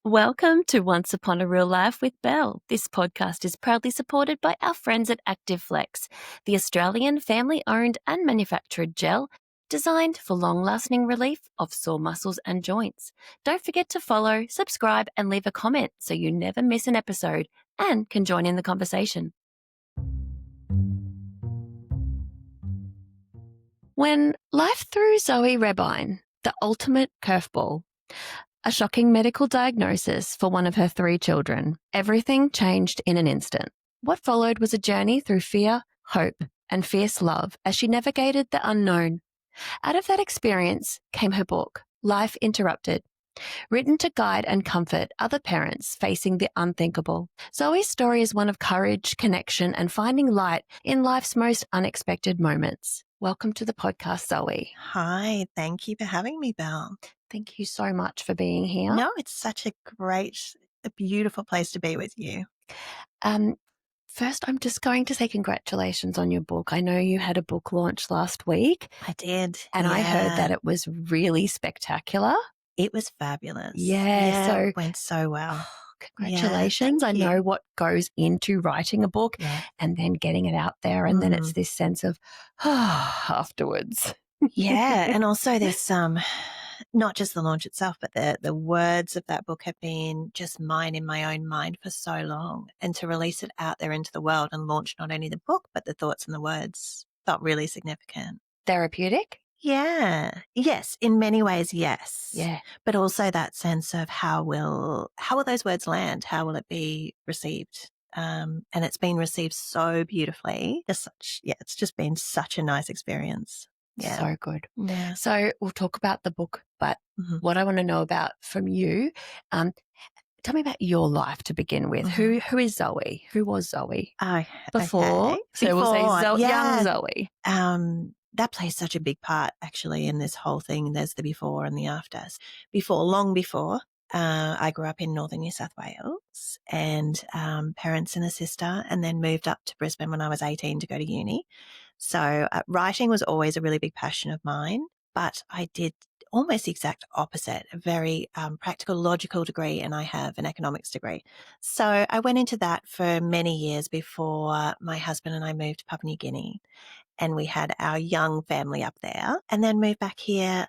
Welcome to Once Upon a Real Life with Belle. This podcast is proudly supported by our friends at ActiveFlex, the Australian family-owned and manufactured gel designed for long-lasting relief of sore muscles and joints. Don't forget to follow, subscribe, and leave a comment so you never miss an episode and can join in the conversation. When life threw Zoe Rebine the ultimate curveball, a shocking medical diagnosis for one of her 3 children, everything changed in an instant. What followed was a journey through fear, hope, and fierce love as she navigated the unknown. Out of that experience came her book, Life Interrupted, written to guide and comfort other parents facing the unthinkable. Zoe's story is one of courage, connection, and finding light in life's most unexpected moments. Welcome to the podcast, Zoe. Hi, thank you for having me, Belle. Thank you so much for being here. No, it's such a beautiful place to be with you. First, I'm just going to say congratulations on your book. I know you had a book launch last week. I did. And I heard that it was really spectacular. It was fabulous. So it went so well. Congratulations. I know what goes into writing a book and then getting it out there. And then it's this sense of, afterwards. And also there's not just the launch itself, but the words of that book have been just mine in my own mind for so long. And to release it out there into the world and launch not only the book, but the thoughts and the words felt really significant. Therapeutic? Yeah. Yes. In many ways, yes. Yeah. But also that sense of how will those words land? How will it be received? And it's been received so beautifully. It's just been such a nice experience. Yeah. So good. Yeah. So we'll talk about the book, but what I want to know about from you, tell me about your life to begin with. Who is Zoe? Who was Zoe before? Okay. So we'll say young Zoe. That plays such a big part actually in this whole thing. There's the before and the afters. Long before, I grew up in northern New South Wales and parents and a sister, and then moved up to Brisbane when I was 18 to go to uni. So writing was always a really big passion of mine, but I did almost the exact opposite, a very practical, logical degree, and I have an economics degree. So I went into that for many years before my husband and I moved to Papua New Guinea. And we had our young family up there, and then moved back here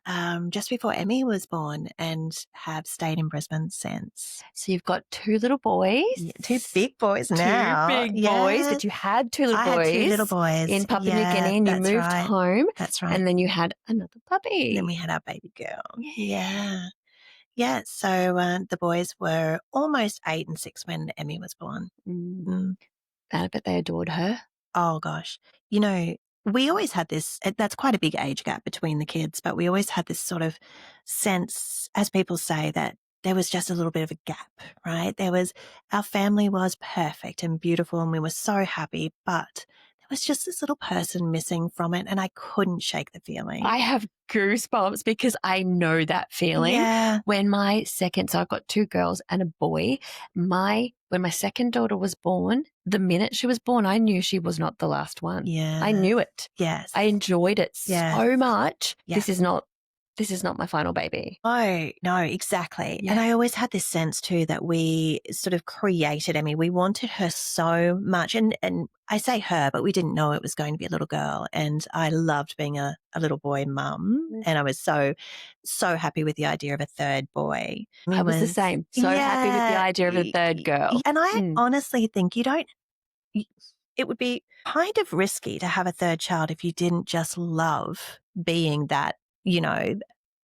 just before Emmy was born, and have stayed in Brisbane since. So you've got 2 little boys. Yeah, 2 big boys now. 2 big boys, but you had 2 little boys. I had 2 little boys. In Papua New Guinea, and you moved home. That's right. And then you had another puppy. Then we had our baby girl. Yeah. So the boys were almost 8 and 6 when Emmy was born. I bet they adored her. Oh, gosh. You know, we always had this, that's quite a big age gap between the kids, but we always had this sort of sense, as people say, that there was just a little bit of a gap, right? Our family was perfect and beautiful and we were so happy, but there was just this little person missing from it and I couldn't shake the feeling. I have goosebumps because I know that feeling. Yeah. When so I've got 2 girls and a boy, when my second daughter was born, the minute she was born, I knew she was not the last one. Yeah. I knew it. Yes. I enjoyed it so much. Yeah. This is not my final baby. Oh, no, exactly. Yeah. And I always had this sense too that we sort of created Emmy. We wanted her so much. And I say her, but we didn't know it was going to be a little girl. And I loved being a little boy mum. And I was so, so happy with the idea of a third boy. I was the same. So happy with the idea of a third girl. And I honestly think it would be kind of risky to have a third child if you didn't just love being that,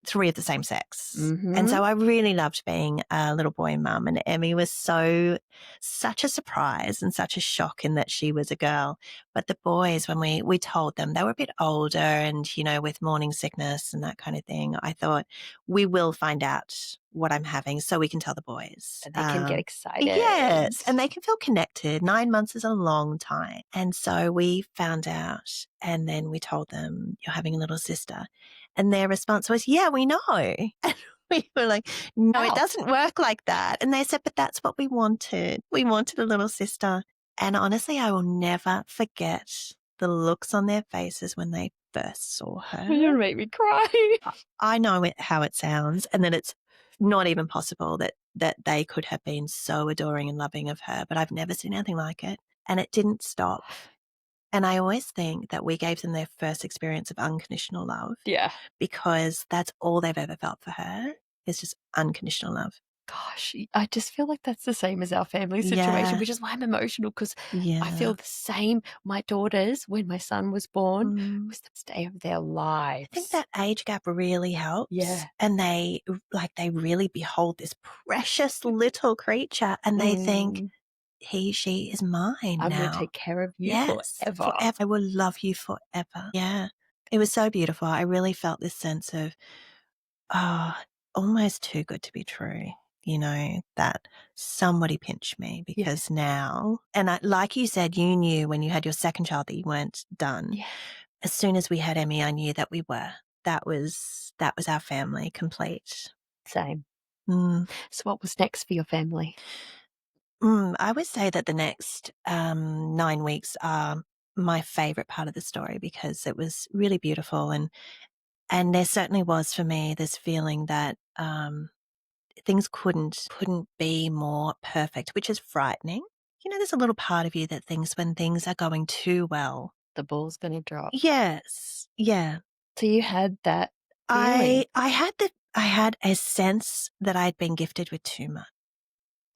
3 of the same sex. And so I really loved being a little boy mum, and Emmy was such a surprise and such a shock in that she was a girl. But the boys, when we told them, they were a bit older and, with morning sickness and that kind of thing, I thought we will find out what I'm having so we can tell the boys. And they can get excited. Yes. And they can feel connected. 9 months is a long time. And so we found out, and then we told them, you're having a little sister. And their response was, yeah, we know. And we were like, no, it doesn't work like that. And they said, but that's what we wanted. We wanted a little sister. And honestly, I will never forget the looks on their faces when they first saw her. You're going to make me cry. I know how it sounds, and then it's not even possible that they could have been so adoring and loving of her, but I've never seen anything like it. And it didn't stop. And I always think that we gave them their first experience of unconditional love Yeah. because that's all they've ever felt for her is just unconditional love. Gosh, I just feel like that's the same as our family situation, Yeah. which is why I'm emotional because I Yeah. feel the same. My daughters, when my son was born, Mm. was the day of their lives. I think that age gap really helps. Yeah. And they really behold this precious little creature and they think, she is mine I'm now. going to take care of you Yes, forever. forever. I will love you forever. Yeah. It was so beautiful. I really felt this sense of, almost too good to be true, that somebody pinched me because now, and like you said, you knew when you had your second child that you weren't done. Yeah. As soon as we had Emmy, I knew that we were. That was our family complete. Same. Mm. So what was next for your family? I would say that the next 9 weeks are my favorite part of the story because it was really beautiful and there certainly was for me this feeling that things couldn't be more perfect, which is frightening. There's a little part of you that thinks when things are going too well, The ball's going to drop. yes, yeah. So you had that feeling. I had a sense that I'd been gifted with too much.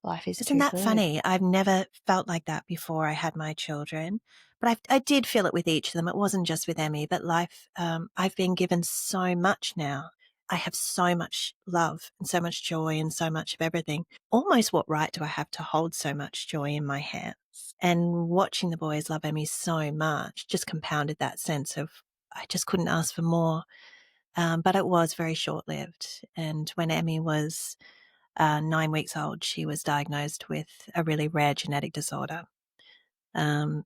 Life is Isn't too that good. funny? I've never felt like that before I had my children, but I did feel it with each of them. It wasn't just with Emmy, but life, I've been given so much now. I have so much love and so much joy and so much of everything. Almost what right do I have to hold so much joy in my hands? And watching the boys love Emmy so much just compounded that sense of I just couldn't ask for more. But it was very short lived. And when Emmy was 9 weeks old, she was diagnosed with a really rare genetic disorder. And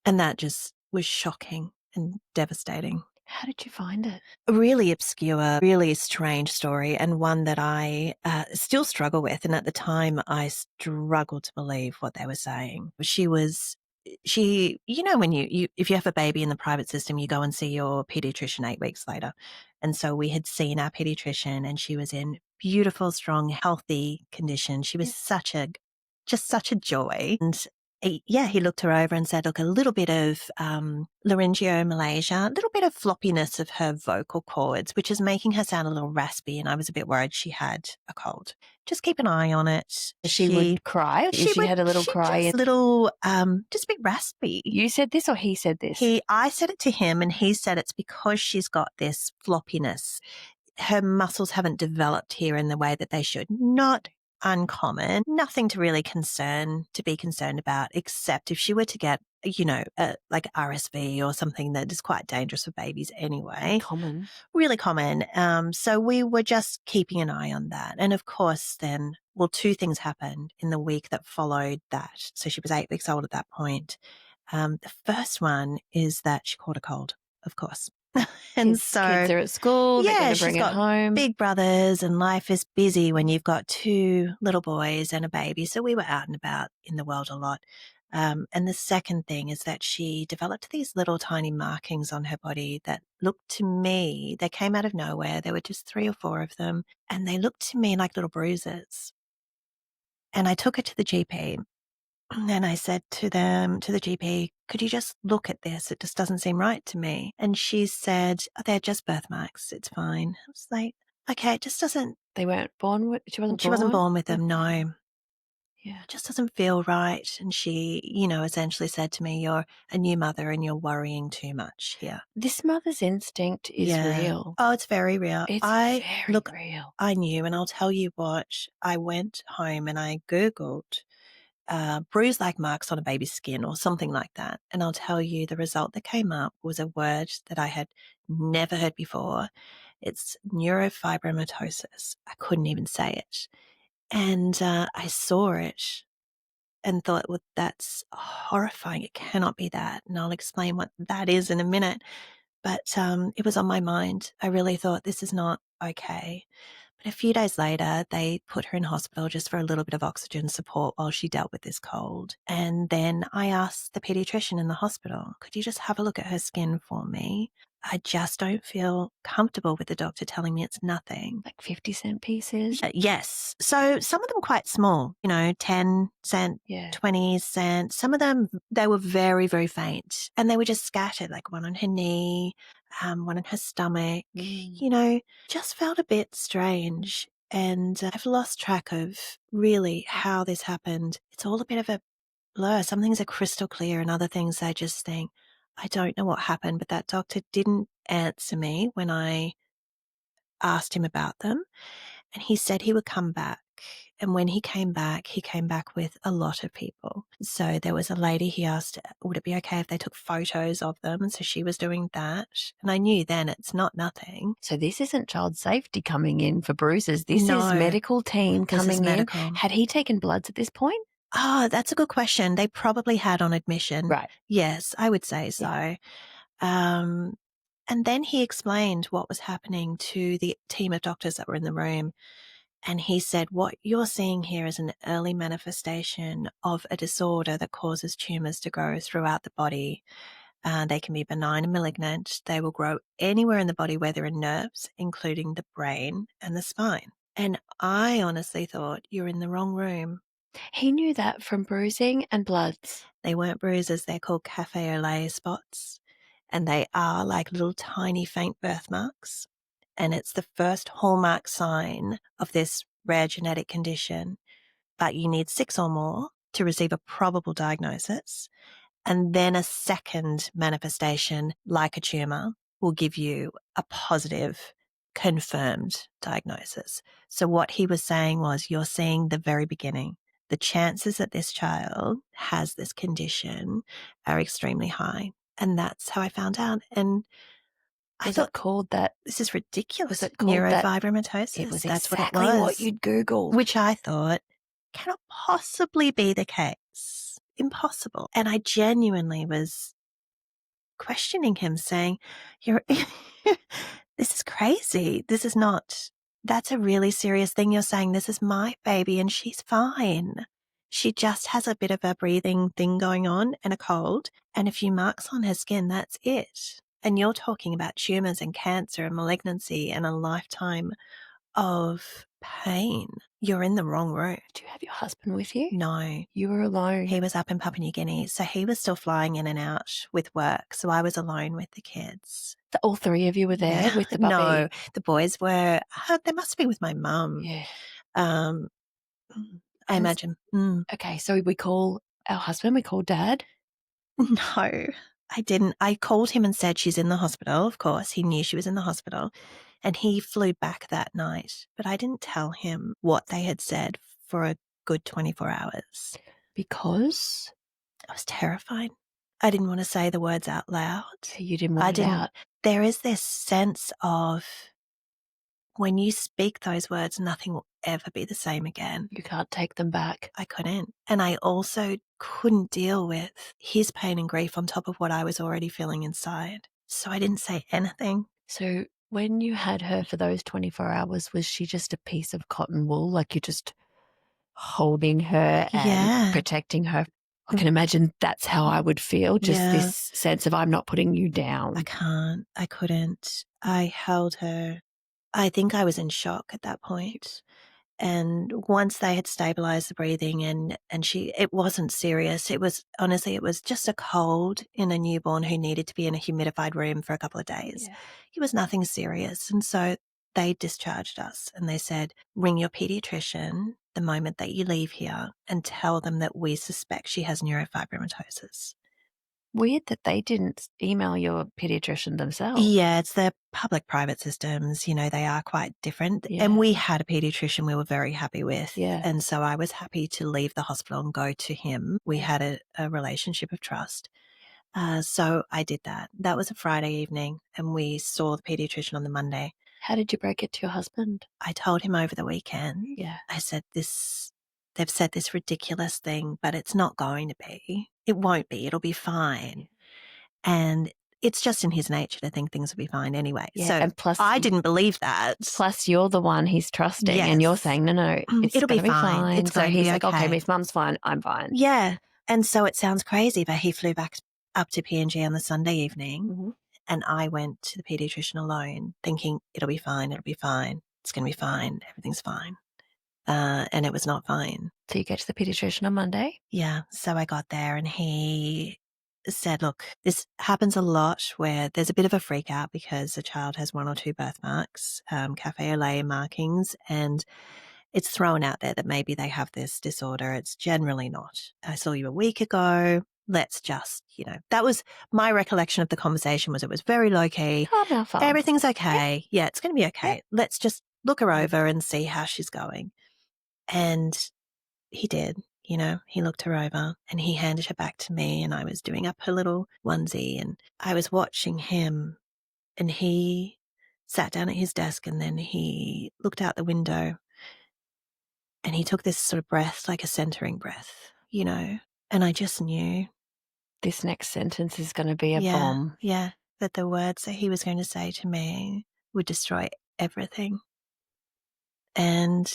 that just was shocking and devastating. How did you find it? A really obscure, really strange story, and one that I still struggle with. And at the time, I struggled to believe what they were saying. When if you have a baby in the private system, you go and see your pediatrician 8 weeks later. And so we had seen our pediatrician, and she was in beautiful, strong, healthy condition. She was just such a joy. And he looked her over and said, look, a little bit of laryngomalacia, a little bit of floppiness of her vocal cords, which is making her sound a little raspy. And I was a bit worried she had a cold. Just keep an eye on it. She would cry? She had a little cry? Just a little, just a bit raspy. You said this or he said this? I said it to him and he said it's because she's got this floppiness. Her muscles haven't developed here in the way that they should. Not uncommon, nothing to really be concerned about, except if she were to get, like RSV or something that is quite dangerous for babies anyway. Common. Really common. So we were just keeping an eye on that. And of course, then, two things happened in the week that followed that. So she was 8 weeks old at that point. The first one is that she caught a cold, of course. And kids are at school, they're going to bring she's it got home. big brothers and life is busy when you've got 2 little boys and a baby. So we were out and about in the world a lot. And the second thing is that she developed these little tiny markings on her body that looked to me, they came out of nowhere. There were just 3 or 4 of them. And they looked to me like little bruises. And I took her to the GP. And I said to the GP, could you just look at this? It just doesn't seem right to me. And she said, they're just birthmarks. It's fine. I was like, okay, it just doesn't. They weren't born with, she wasn't She wasn't born with them, no. Yeah. It just doesn't feel right. And she, essentially said to me, you're a new mother and you're worrying too much here. This mother's instinct is real. Oh, it's very real. It's very real. I knew, and I'll tell you what, I went home and I Googled bruise-like marks on a baby's skin or something like that. And I'll tell you the result that came up was a word that I had never heard before. It's neurofibromatosis. I couldn't even say it. And I saw it and thought, well, that's horrifying. It cannot be that. And I'll explain what that is in a minute. But it was on my mind. I really thought this is not okay. But a few days later, they put her in hospital just for a little bit of oxygen support while she dealt with this cold. And then I asked the pediatrician in the hospital, could you just have a look at her skin for me? I just don't feel comfortable with the doctor telling me it's nothing. Like 50-cent pieces? Yes. So some of them quite small, 10-cent, Yeah. 20-cent. Some of them, they were very, very faint, and they were just scattered, like one on her knee, one in her stomach, just felt a bit strange. And I've lost track of really how this happened. It's all a bit of a blur. Some things are crystal clear, and other things I just think, I don't know what happened, but that doctor didn't answer me when I asked him about them. And he said he would come back. And when he came back with a lot of people. So there was a lady, he asked, would it be okay if they took photos of them? And so she was doing that. And I knew then it's not nothing. So this isn't child safety coming in for bruises. This is No, medical team this is coming in. medical. Had he taken bloods at this point? Oh, that's a good question. They probably had on admission. Right. Yes, I would say so. And then he explained what was happening to the team of doctors that were in the room. And he said, what you're seeing here is an early manifestation of a disorder that causes tumors to grow throughout the body. They can be benign and malignant. They will grow anywhere in the body where there are nerves, including the brain and the spine. And I honestly thought, you're in the wrong room. He knew that from bruising and bloods. They weren't bruises. They're called cafe au lait spots. And they are like little tiny faint birthmarks. And it's the first hallmark sign of this rare genetic condition. But you need 6 or more to receive a probable diagnosis. And then a second manifestation, like a tumor, will give you a positive, confirmed diagnosis. So what he was saying was, you're seeing the very beginning. The chances that this child has this condition are extremely high. And that's how I found out. And I thought, called that? this is ridiculous. Was it called neurofibromatosis? It was That's exactly what it was. what you'd Googled. Which I thought cannot possibly be the case. Impossible. And I genuinely was questioning him, saying, "You're, this is crazy. This is not, that's a really serious thing you're saying. This is my baby and she's fine. She just has a bit of a breathing thing going on and a cold and a few marks on her skin. That's it. And you're talking about tumors and cancer and malignancy and a lifetime of pain. You're in the wrong room." Did you have your husband with you? No. You were alone. He was up in Papua New Guinea, so he was still flying in and out with work. So I was alone with the kids. All 3 of you were there with the puppy? No, the boys were, they must be with my mum. Yeah. I imagine. Okay, so we call our husband, we call Dad? No, I didn't. I called him and said she's in the hospital. Of course, he knew she was in the hospital. And he flew back that night. But I didn't tell him what they had said for a good 24 hours. Because? I was terrified. I didn't want to say the words out loud. You didn't want it out? There is this sense of when you speak those words, nothing will ever be the same again. You can't take them back. I couldn't. And I also couldn't deal with his pain and grief on top of what I was already feeling inside. So I didn't say anything. So when you had her for those 24 hours, was she just a piece of cotton wool? Like you're just holding her and protecting her? I can imagine that's how I would feel, just this sense of I'm not putting you down. I couldn't. I held her. I think I was in shock at that point. And once they had stabilized the breathing and it wasn't serious. It was just a cold in a newborn who needed to be in a humidified room for a couple of days. Yeah. It was nothing serious. And so they discharged us and they said, ring your pediatrician the moment that you leave here and tell them that we suspect she has neurofibromatosis. Weird that they didn't email your pediatrician themselves. Yeah, it's the public-private systems. They are quite different. Yeah. And we had a pediatrician we were very happy with. Yeah. And so I was happy to leave the hospital and go to him. We had a relationship of trust. So I did that. That was a Friday evening and we saw the pediatrician on the Monday. How did you break it to your husband? I told him over the weekend. Yeah. I said, they've said this ridiculous thing, but it's not going to be. It won't be. It'll be fine. And it's just in his nature to think things will be fine anyway. Yeah, so and plus I didn't believe that. Plus you're the one he's trusting and you're saying, no, it'll be fine. So he's like, okay, if mum's fine, I'm fine. Yeah. And so it sounds crazy, but he flew back up to PNG on the Sunday evening And I went to the pediatrician alone thinking it'll be fine, it's going to be fine, everything's fine. And it was not fine. So you get to the pediatrician on Monday? Yeah. So I got there and he said, look, this happens a lot where there's a bit of a freak out because the child has 1 or 2 birthmarks, cafe au lait markings, and it's thrown out there that maybe they have this disorder. It's generally not. I saw you a week ago. Let's just, that was my recollection of the conversation. Was it was very low key. Calm our farm. Everything's okay. Yeah, it's going to be okay. Yep. Let's just look her over and see how she's going. And he did. He looked her over and he handed her back to me, and I was doing up her little onesie and I was watching him, and he sat down at his desk and then he looked out the window and he took this sort of breath, like a centering breath, and I just knew. This next sentence is going to be a Yeah, bomb. yeah, that the words that he was going to say to me would destroy everything. And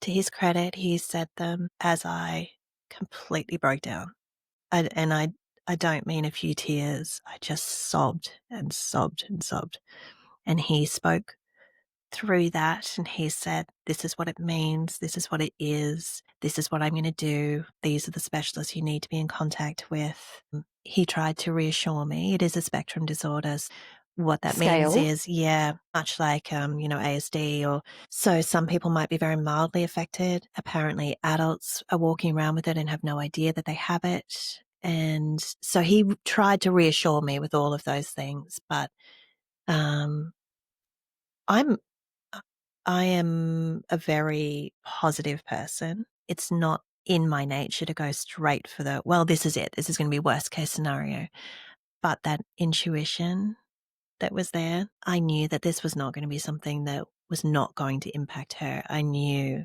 to his credit, he said them as I completely broke down. I don't mean a few tears. I just sobbed and sobbed and sobbed. And he spoke through that and he said, this is what it means. This is what it is. This is what I'm going to do. These are the specialists you need to be in contact with. He tried to reassure me. It is a spectrum disorder. What that means is, much like, ASD, or so some people might be very mildly affected. Apparently adults are walking around with it and have no idea that they have it. And so he tried to reassure me with all of those things. But I am a very positive person. It's not in my nature to go straight for this is it. This is going to be worst case scenario. But that intuition that was there, I knew that this was not going to be something that was not going to impact her. I knew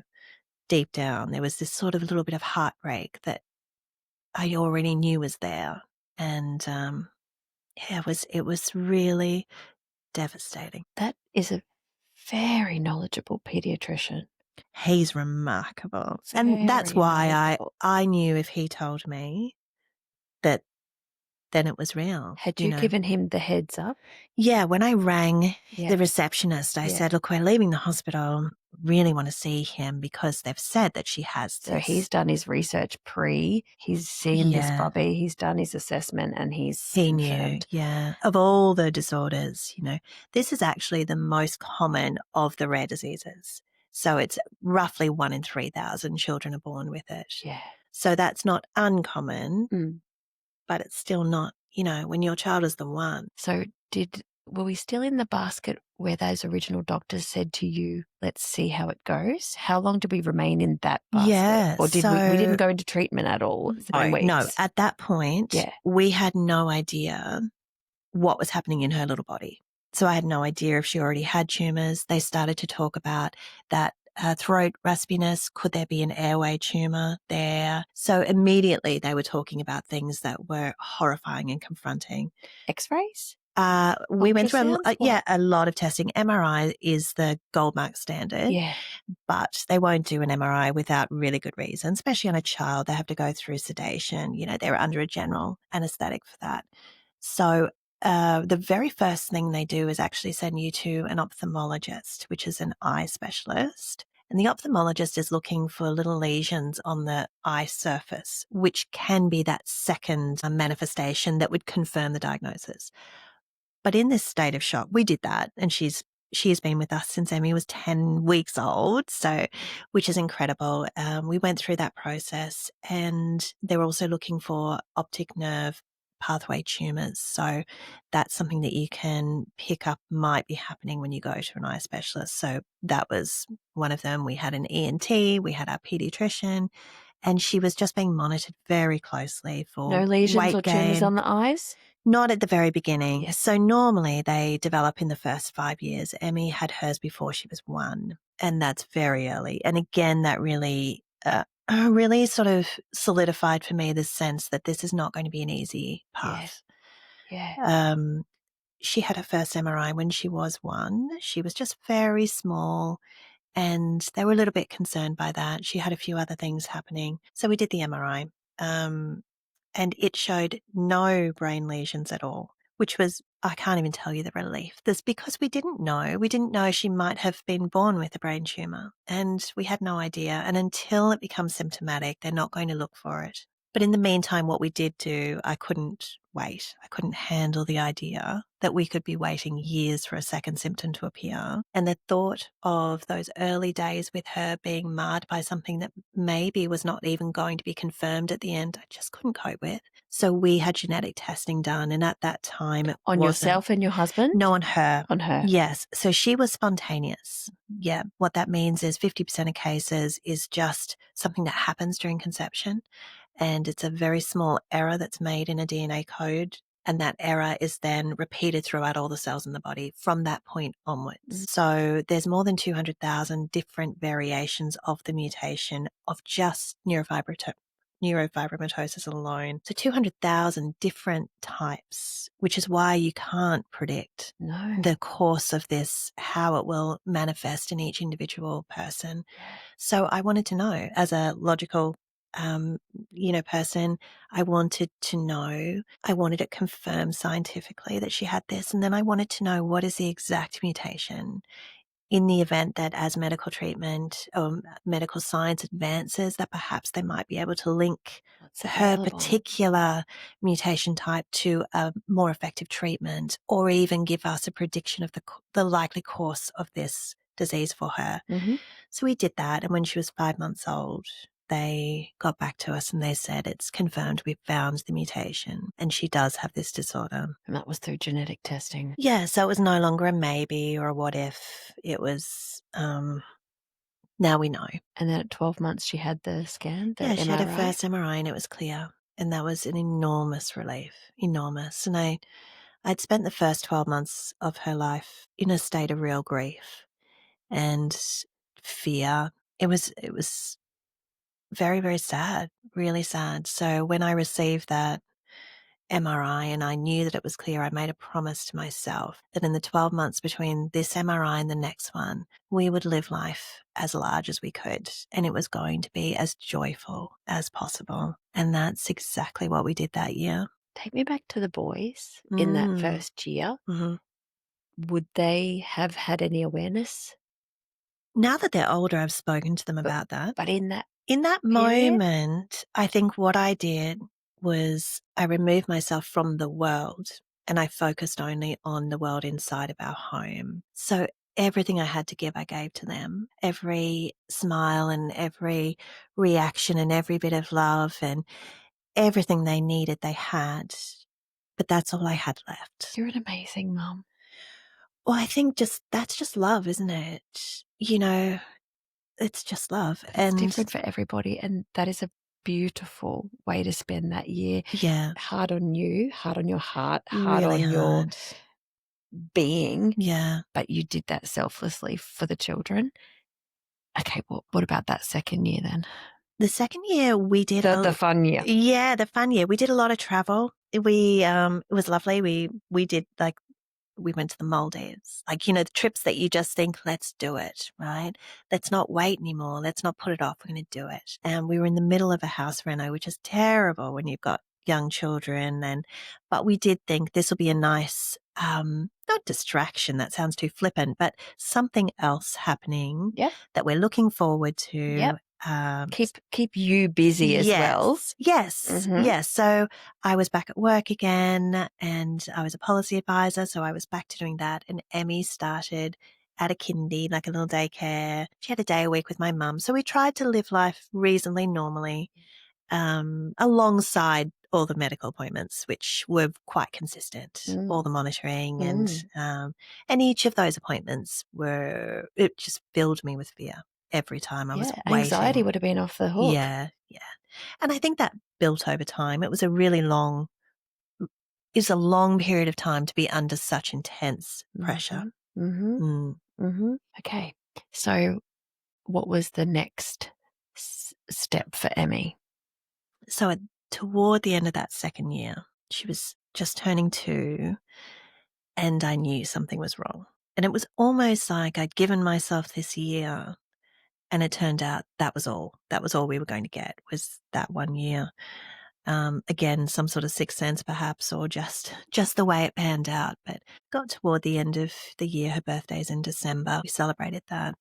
deep down there was this sort of little bit of heartbreak that I already knew was there. And it was really devastating. That is a very knowledgeable pediatrician. He's remarkable. And that's why I knew if he told me that, then it was real. Had you given him the heads up? Yeah, when I rang the receptionist, I said, look, we're leaving the hospital. Really want to see him because they've said that she has this. So he's done his research he's seen this Bobby, he's done his assessment, and he confirmed. Knew, of all the disorders, this is actually the most common of the rare diseases. So it's roughly 1 in 3,000 children are born with it. Yeah. So that's not uncommon, but it's still not, when your child is the one. So were we still in the basket where those original doctors said to you, let's see how it goes? How long did we remain in that basket? Yeah. Or we didn't go into treatment at all? No, at that point, we had no idea what was happening in her little body. So I had no idea if she already had tumours. They started to talk about that throat raspiness. Could there be an airway tumour there? So immediately they were talking about things that were horrifying and confronting. X-rays? We went through a lot of testing. MRI is the gold mark standard, but they won't do an MRI without really good reason, especially on a child. They have to go through sedation. They're under a general anaesthetic for that. So the very first thing they do is actually send you to an ophthalmologist, which is an eye specialist. And the ophthalmologist is looking for little lesions on the eye surface, which can be that second manifestation that would confirm the diagnosis. But in this state of shock, we did that. And she has been with us since Emmy was 10 weeks old, which is incredible. We went through that process, and they're also looking for optic nerve pathway tumours. So that's something that you can pick up might be happening when you go to an eye specialist. So that was one of them. We had an ENT, we had our paediatrician, and she was just being monitored very closely for no lesions weight or tumours gain. on the eyes? Not at the very beginning. Yes. So normally they develop in the first 5 years. Emmy had hers before she was 1, and that's very early. And again, that really sort of solidified for me the sense that this is not going to be an easy path. Yeah. She had her first MRI when she was 1. She was just very small, and they were a little bit concerned by that. She had a few other things happening. So we did the MRI. And it showed no brain lesions at all, which was, I can't even tell you the relief. That's because we didn't know. We didn't know she might have been born with a brain tumor, and we had no idea. And until it becomes symptomatic, they're not going to look for it. But in the meantime, what we did do, I couldn't wait. I couldn't handle the idea that we could be waiting years for a second symptom to appear. And the thought of those early days with her being marred by something that maybe was not even going to be confirmed at the end, I just couldn't cope with. So we had genetic testing done. And at that time, it On wasn't. yourself and your husband? No, on her. On her. Yes. So she was spontaneous. Yeah. What that means is 50% of cases is just something that happens during conception. And it's a very small error that's made in a DNA code. And that error is then repeated throughout all the cells in the body from that point onwards. So there's more than 200,000 different variations of the mutation of just neurofibromatosis alone. So 200,000 different types, which is why you can't predict the course of this, how it will manifest in each individual person. So I wanted to know, as a logical person, I wanted to know, I wanted it confirmed scientifically that she had this. And then I wanted to know, what is the exact mutation in the event that as medical treatment or medical science advances, that perhaps they might be able to link her particular mutation type to a more effective treatment, or even give us a prediction of the likely course of this disease for her. Mm-hmm. So we did that. And when she was 5 months old, they got back to us and they said, it's confirmed, we've found the mutation and she does have this disorder. And that was through genetic testing. Yeah, so it was no longer a maybe or a what if. It was, now we know. And then at 12 months, she had the scan, the Yeah, MRI? she had her first MRI and it was clear. And that was an enormous relief, enormous. And I'd spent the first 12 months of her life in a state of real grief and fear. It was very, very sad, really sad. So when I received that MRI and I knew that it was clear, I made a promise to myself that in the 12 months between this MRI and the next one, we would live life as large as we could. And it was going to be as joyful as possible. And that's exactly what we did that year. Take me back to the boys in that first year. Mm-hmm. Would they have had any awareness? Now that they're older, I've spoken to them about that. But in that period? Moment, I think what I did was I removed myself from the world and I focused only on the world inside of our home. So everything I had to give, I gave to them. Every smile and every reaction and every bit of love and everything they needed, they had. But that's all I had left. You're an amazing mum. Well, I think that's just love, isn't it? It's just love. It's different for everybody. And that is a beautiful way to spend that year. Yeah. Hard on you, hard on your heart, hard Really on your hard. being. Yeah. But you did that selflessly for the children. Okay, well, what about that second year then? The second year we did the fun year. Yeah, the fun year. We did a lot of travel. It was lovely. We did we went to the Maldives. The trips that you just think, let's do it, right? Let's not wait anymore. Let's not put it off. We're going to do it. And we were in the middle of a house reno, which is terrible when you've got young children. But we did think this will be a nice, not distraction, that sounds too flippant, but something else happening that we're looking forward to. Yep. Keep you busy as well. Yes. Mm-hmm. Yes. So I was back at work again and I was a policy advisor. So I was back to doing that. And Emmy started at a kindy, like a little daycare. She had a day a week with my mum. So we tried to live life reasonably normally, alongside all the medical appointments, which were quite consistent, all the monitoring and each of those appointments it just filled me with fear. Every time I was waiting. Anxiety would have been off the hook. Yeah. And I think that built over time. It was a long period of time to be under such intense pressure. Mm-hmm. Mm-hmm. Okay. So what was the next step for Emmy? So toward the end of that second year, she was just turning 2 and I knew something was wrong. And it was almost like I'd given myself this year. And it turned out that was all we were going to get, was that 1 year. Again, some sort of sixth sense perhaps, or just the way it panned out. But got toward the end of the year, her birthday's in December. We celebrated that.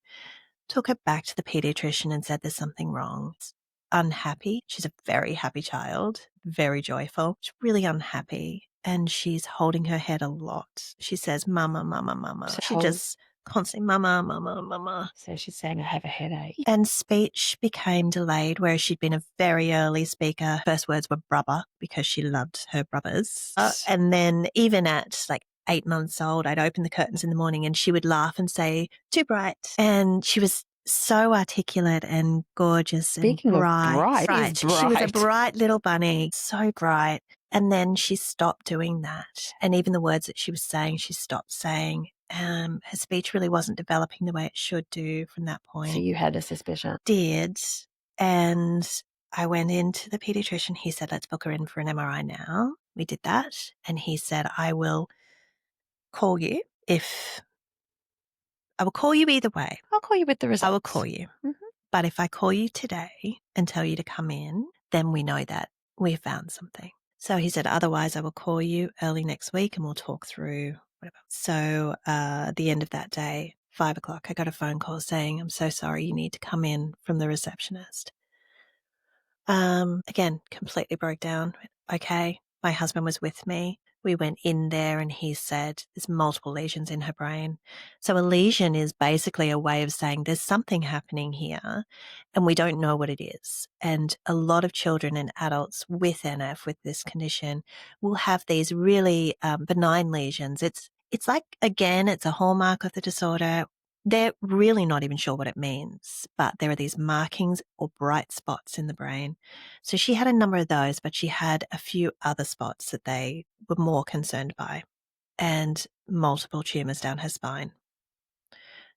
Took her back to the pediatrician and said there's something wrong. She's unhappy. She's a very happy child, very joyful. She's really unhappy, and she's holding her head a lot. She says, "Mama, mama, mama." So She just constantly, "Mama, mama, mama." So she's saying, I have a headache. And speech became delayed, whereas she'd been a very early speaker. First words were brubber because she loved her brubbers. And then even at like 8 months old, I'd open the curtains in the morning and she would laugh and say, "Too bright." And she was so articulate and gorgeous Speaking and of bright. bright, She was a bright little bunny, so bright. And then she stopped doing that. And even the words that she was saying, she stopped saying. Her speech really wasn't developing the way it should do from that point. So you had a suspicion. Did. And I went into the pediatrician. He said, "Let's book her in for an MRI now." We did that. And he said, "I will call you I will call you either way. I'll call you with the results. I will call you. But if I call you today and tell you to come in, then we know that we found something." So he said, "Otherwise, I will call you early next week and we'll talk through whatever." So at the end of that day, 5 o'clock, I got a phone call saying, "I'm so sorry, you need to come in," from the receptionist. Again, completely broke down. Okay. My husband was with me. We went in there and he said there's multiple lesions in her brain. So a lesion is basically a way of saying there's something happening here and we don't know what it is. And a lot of children and adults with NF, with this condition, will have these really benign lesions. It's like, again, it's a hallmark of the disorder. They're really not even sure what it means, but there are these markings or bright spots in the brain. So she had a number of those, but she had a few other spots that they were more concerned by, and multiple tumors down her spine.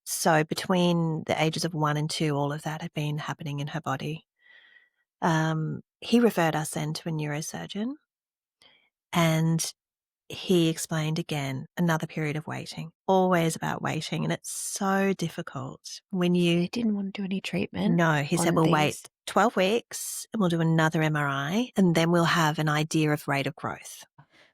So between the ages of 1 and 2, all of that had been happening in her body. He referred us then to a neurosurgeon, and he explained again another period of waiting, always about waiting. And it's so difficult when He didn't want to do any treatment. No, he said, "We'll wait 12 weeks and we'll do another MRI and then we'll have an idea of rate of growth."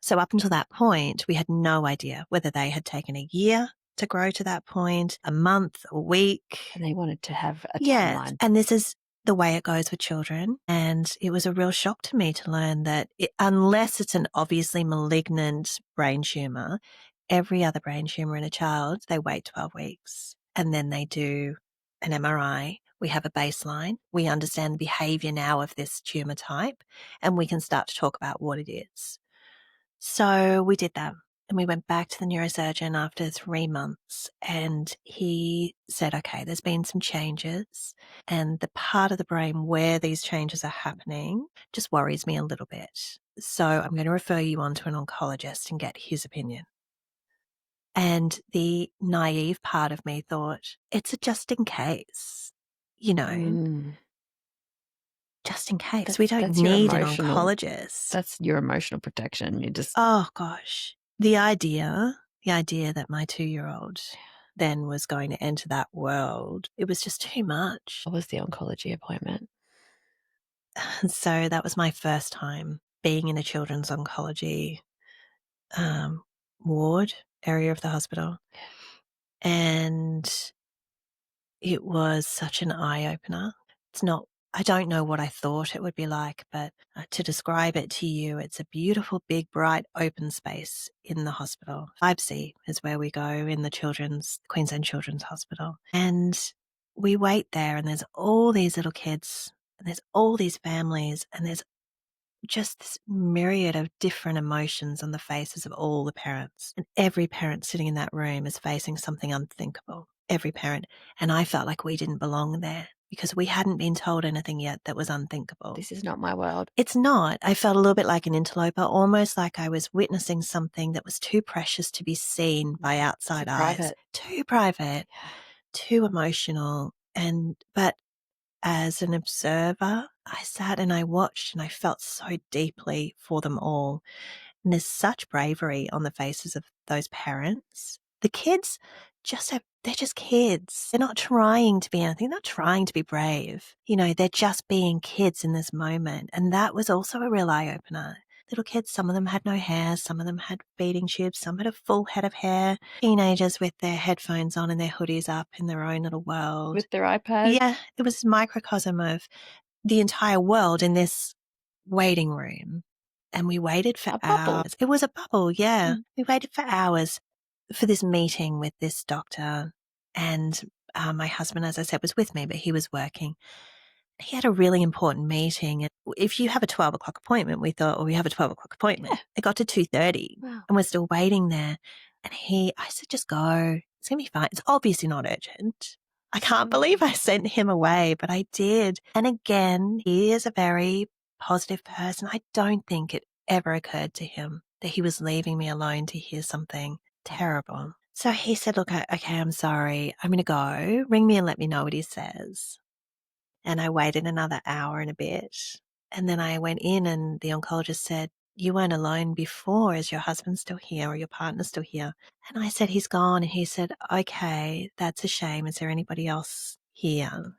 So up until that point, we had no idea whether they had taken a year to grow to that point, a month, a week. And they wanted to have a Yes. timeline. And this is the way it goes with children. And it was a real shock to me to learn that unless it's an obviously malignant brain tumor, every other brain tumor in a child, they wait 12 weeks and then they do an MRI. We have a baseline. We understand the behavior now of this tumor type and we can start to talk about what it is. So we did that. And we went back to the neurosurgeon after 3 months and he said, "Okay, there's been some changes and the part of the brain where these changes are happening just worries me a little bit. So I'm going to refer you on to an oncologist and get his opinion." And the naive part of me thought, it's a just in case, just in case. We don't need an oncologist. That's your emotional protection. You just... Oh, gosh. The idea that my 2-year-old then was going to enter that world, it was just too much. What was the oncology appointment? So that was my first time being in a children's oncology ward area of the hospital. And it was such an eye-opener. I don't know what I thought it would be like, but to describe it to you, it's a beautiful, big, bright, open space in the hospital. 5C is where we go in the Queensland Children's Hospital. And we wait there and there's all these little kids and there's all these families and there's just this myriad of different emotions on the faces of all the parents. And every parent sitting in that room is facing something unthinkable. Every parent. And I felt like we didn't belong there because we hadn't been told anything yet that was unthinkable. This is not my world. It's not. I felt a little bit like an interloper, almost like I was witnessing something that was too precious to be seen by outside eyes. Too private, too emotional. But as an observer, I sat and I watched and I felt so deeply for them all. And there's such bravery on the faces of those parents. The kids just have they're just kids. They're not trying to be anything. They're not trying to be brave. They're just being kids in this moment. And that was also a real eye-opener. Little kids, some of them had no hair, some of them had feeding tubes, some had a full head of hair. Teenagers with their headphones on and their hoodies up in their own little world. With their iPad. Yeah, it was a microcosm of the entire world in this waiting room. And we waited for hours. It was a bubble, yeah. We waited for hours for this meeting with this doctor. And my husband, as I said, was with me, but he was working. He had a really important meeting. And if you have a 12 o'clock appointment, we thought, we have a 12 o'clock appointment. Yeah. It got to 2:30 and we're still waiting there. And I said, just go. It's going to be fine. It's obviously not urgent. I can't believe I sent him away, but I did. And again, he is a very positive person. I don't think it ever occurred to him that he was leaving me alone to hear something terrible. So he said, look, okay, I'm sorry. I'm going to go. Ring me and let me know what he says. And I waited another hour and a bit. And then I went in and the oncologist said, you weren't alone before. Is your husband still here or your partner still here? And I said, he's gone. And he said, okay, that's a shame. Is there anybody else here?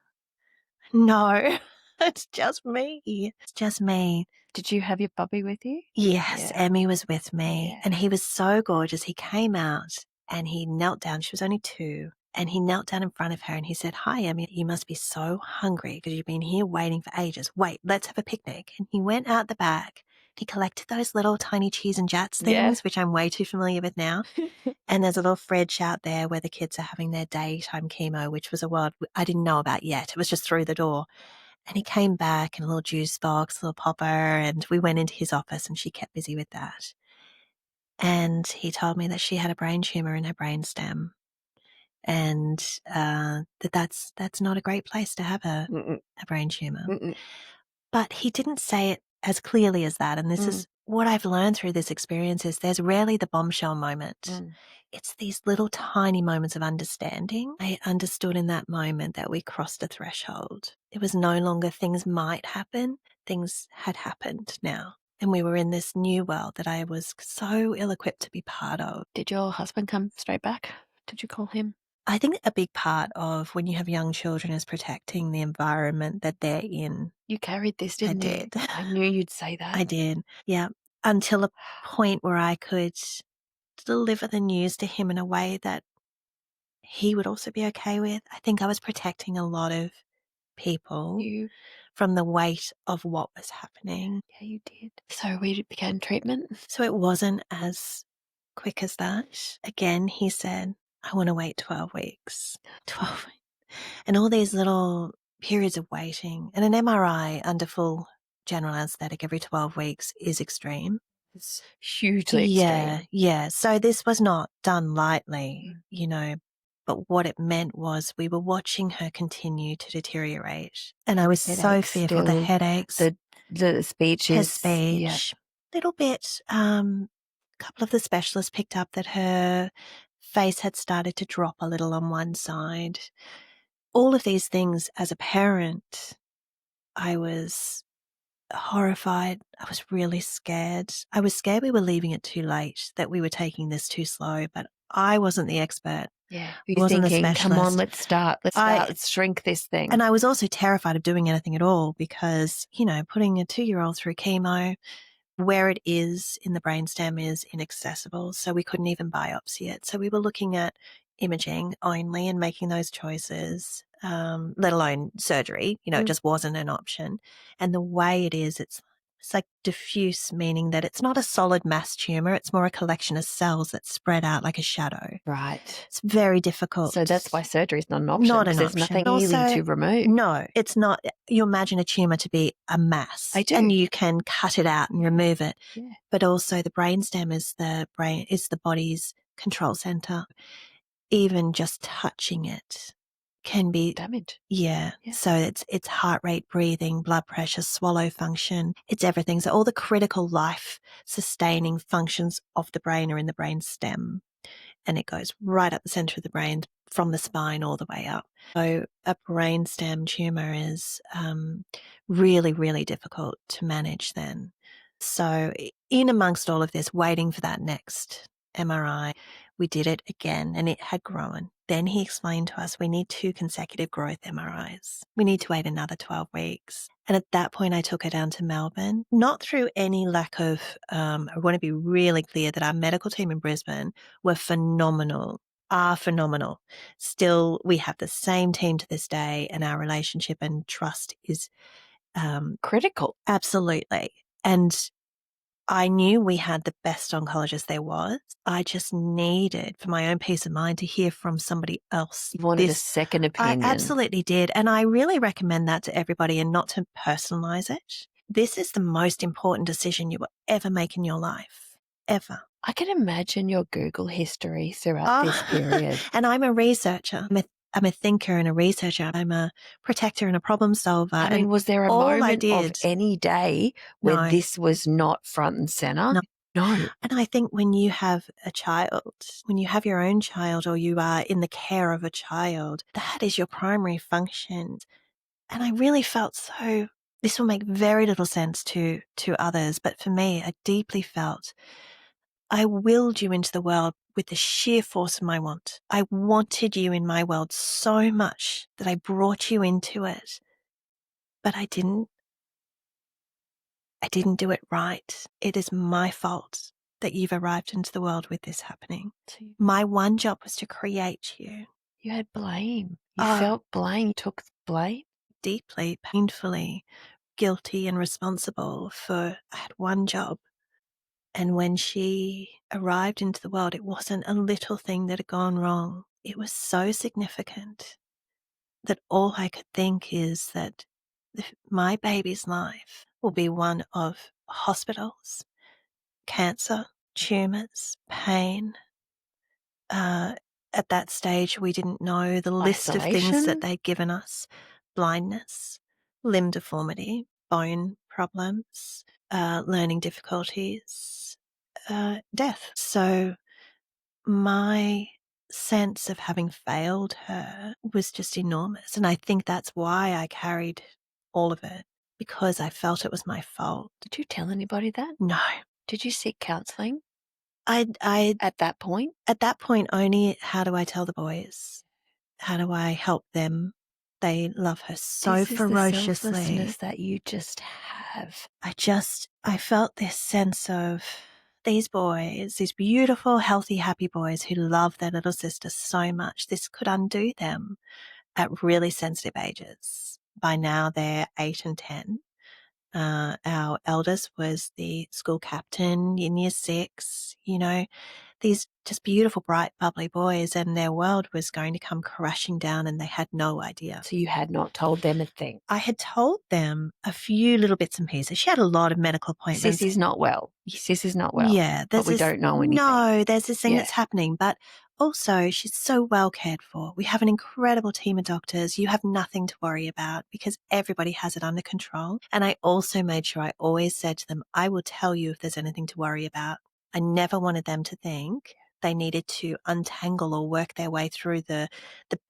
No, it's just me. It's just me. Did you have your puppy with you? Yes, yeah. Emmy was with me. Yeah. And he was so gorgeous. He came out and he knelt down. She was only 2. And he knelt down in front of her and he said, hi, Emmy, you must be so hungry because you've been here waiting for ages. Wait, let's have a picnic. And he went out the back. He collected those little tiny cheese and jats things, which I'm way too familiar with now. And there's a little fridge out there where the kids are having their daytime chemo, which was a world I didn't know about yet. It was just through the door. And he came back in a little juice box, a little popper, and we went into his office and she kept busy with that. And he told me that she had a brain tumor in her brainstem. And that's not a great place to have a brain tumor. But he didn't say it as clearly as that. And this is what I've learned through this experience is there's rarely the bombshell moment. It's these little tiny moments of understanding. I understood in that moment that we crossed a threshold. It was no longer things might happen. Things had happened now. And we were in this new world that I was so ill-equipped to be part of. Did your husband come straight back? Did you call him? I think a big part of when you have young children is protecting the environment that they're in. You carried this, didn't you? I did. I knew you'd say that. I did, yeah. Until a point where I could deliver the news to him in a way that he would also be okay with. I think I was protecting a lot of people from the weight of what was happening. Yeah, you did. So we began treatment? So it wasn't as quick as that. Again, he said, I want to wait 12 weeks. 12 weeks. And all these little periods of waiting. And an MRI under full general anesthetic every 12 weeks is extreme. It's hugely extreme. Yeah. So this was not done lightly, but what it meant was we were watching her continue to deteriorate. And I was so fearful. The headaches. The speech. Her speech. Little bit, a couple of the specialists picked up that her face had started to drop a little on one side. All of these things as a parent, I was horrified. I was really scared. I was scared we were leaving it too late, that we were taking this too slow, but I wasn't the expert. Yeah. You're wasn't thinking, the specialist. Come on, let's start. Let's shrink this thing. And I was also terrified of doing anything at all because, putting a 2-year-old through chemo, where it is in the brainstem is inaccessible. So we couldn't even biopsy it. So we were looking at imaging only and making those choices, let alone surgery. It just wasn't an option. And the way it is, it's like diffuse, meaning that it's not a solid mass tumor. It's more a collection of cells that spread out like a shadow. Right. It's very difficult. So that's why surgery is not an option. Not an option. There's nothing easy to remove. No, it's not. You imagine a tumor to be a mass. I do. And you can cut it out and remove it. Yeah. But also the brainstem is the body's control center. Even just touching it can be damage. Yeah. So it's heart rate, breathing, blood pressure, swallow function. It's everything. So all the critical life sustaining functions of the brain are in the brain stem, and it goes right up the center of the brain from the spine all the way up. So a brain stem tumor is really, really difficult to manage then. So in amongst all of this, waiting for that next MRI, We did it again and it had grown. Then he explained to us we need 2 consecutive growth MRIs. We need to wait another 12 weeks. And at that point, I took her down to Melbourne, not through any lack of, I want to be really clear that our medical team in Brisbane were phenomenal, are phenomenal. Still, we have the same team to this day, and our relationship and trust is critical. Absolutely. And I knew we had the best oncologist there was. I just needed, for my own peace of mind, to hear from somebody else. You wanted a second opinion. I absolutely did. And I really recommend that to everybody, and not to personalize it. This is the most important decision you will ever make in your life, ever. I can imagine your Google history throughout this period. And I'm a researcher. I'm a thinker and a researcher. I'm a protector and a problem solver. I mean, was there a moment of any day where this was not front and center? No. And I think when you have a child, when you have your own child, or you are in the care of a child, that is your primary function. And I really felt this will make very little sense to others, but for me, I deeply felt I willed you into the world with the sheer force of my want. I wanted you in my world so much that I brought you into it. But I didn't do it right. It is my fault that you've arrived into the world with this happening. My one job was to create you. You had blame. You felt blame. You took blame. Deeply, painfully guilty and responsible for, I had one job. And when she arrived into the world, it wasn't a little thing that had gone wrong. It was so significant that all I could think is that my baby's life will be one of hospitals, cancer, tumors, pain. At that stage, we didn't know the list of things that they'd given us: blindness, limb deformity, bone problems, learning difficulties, death. So my sense of having failed her was just enormous. And I think that's why I carried all of it, because I felt it was my fault. Did you tell anybody that? No. Did you seek counseling? I at that point? At that point, only how do I tell the boys? How do I help them? They love her so ferociously. The selflessness that you just have. I felt this sense of these boys, these beautiful, healthy, happy boys who love their little sister so much. This could undo them at really sensitive ages. By now, they're 8 and 10. Our eldest was the school captain in year 6, these just beautiful, bright, bubbly boys, and their world was going to come crashing down, and they had no idea. So you had not told them a thing? I had told them a few little bits and pieces. She had a lot of medical appointments. Sissy's not well. Yeah. But we don't know anything. No, there's this thing that's happening, but also she's so well cared for. We have an incredible team of doctors. You have nothing to worry about because everybody has it under control. And I also made sure I always said to them, I will tell you if there's anything to worry about. I never wanted them to think they needed to untangle or work their way through the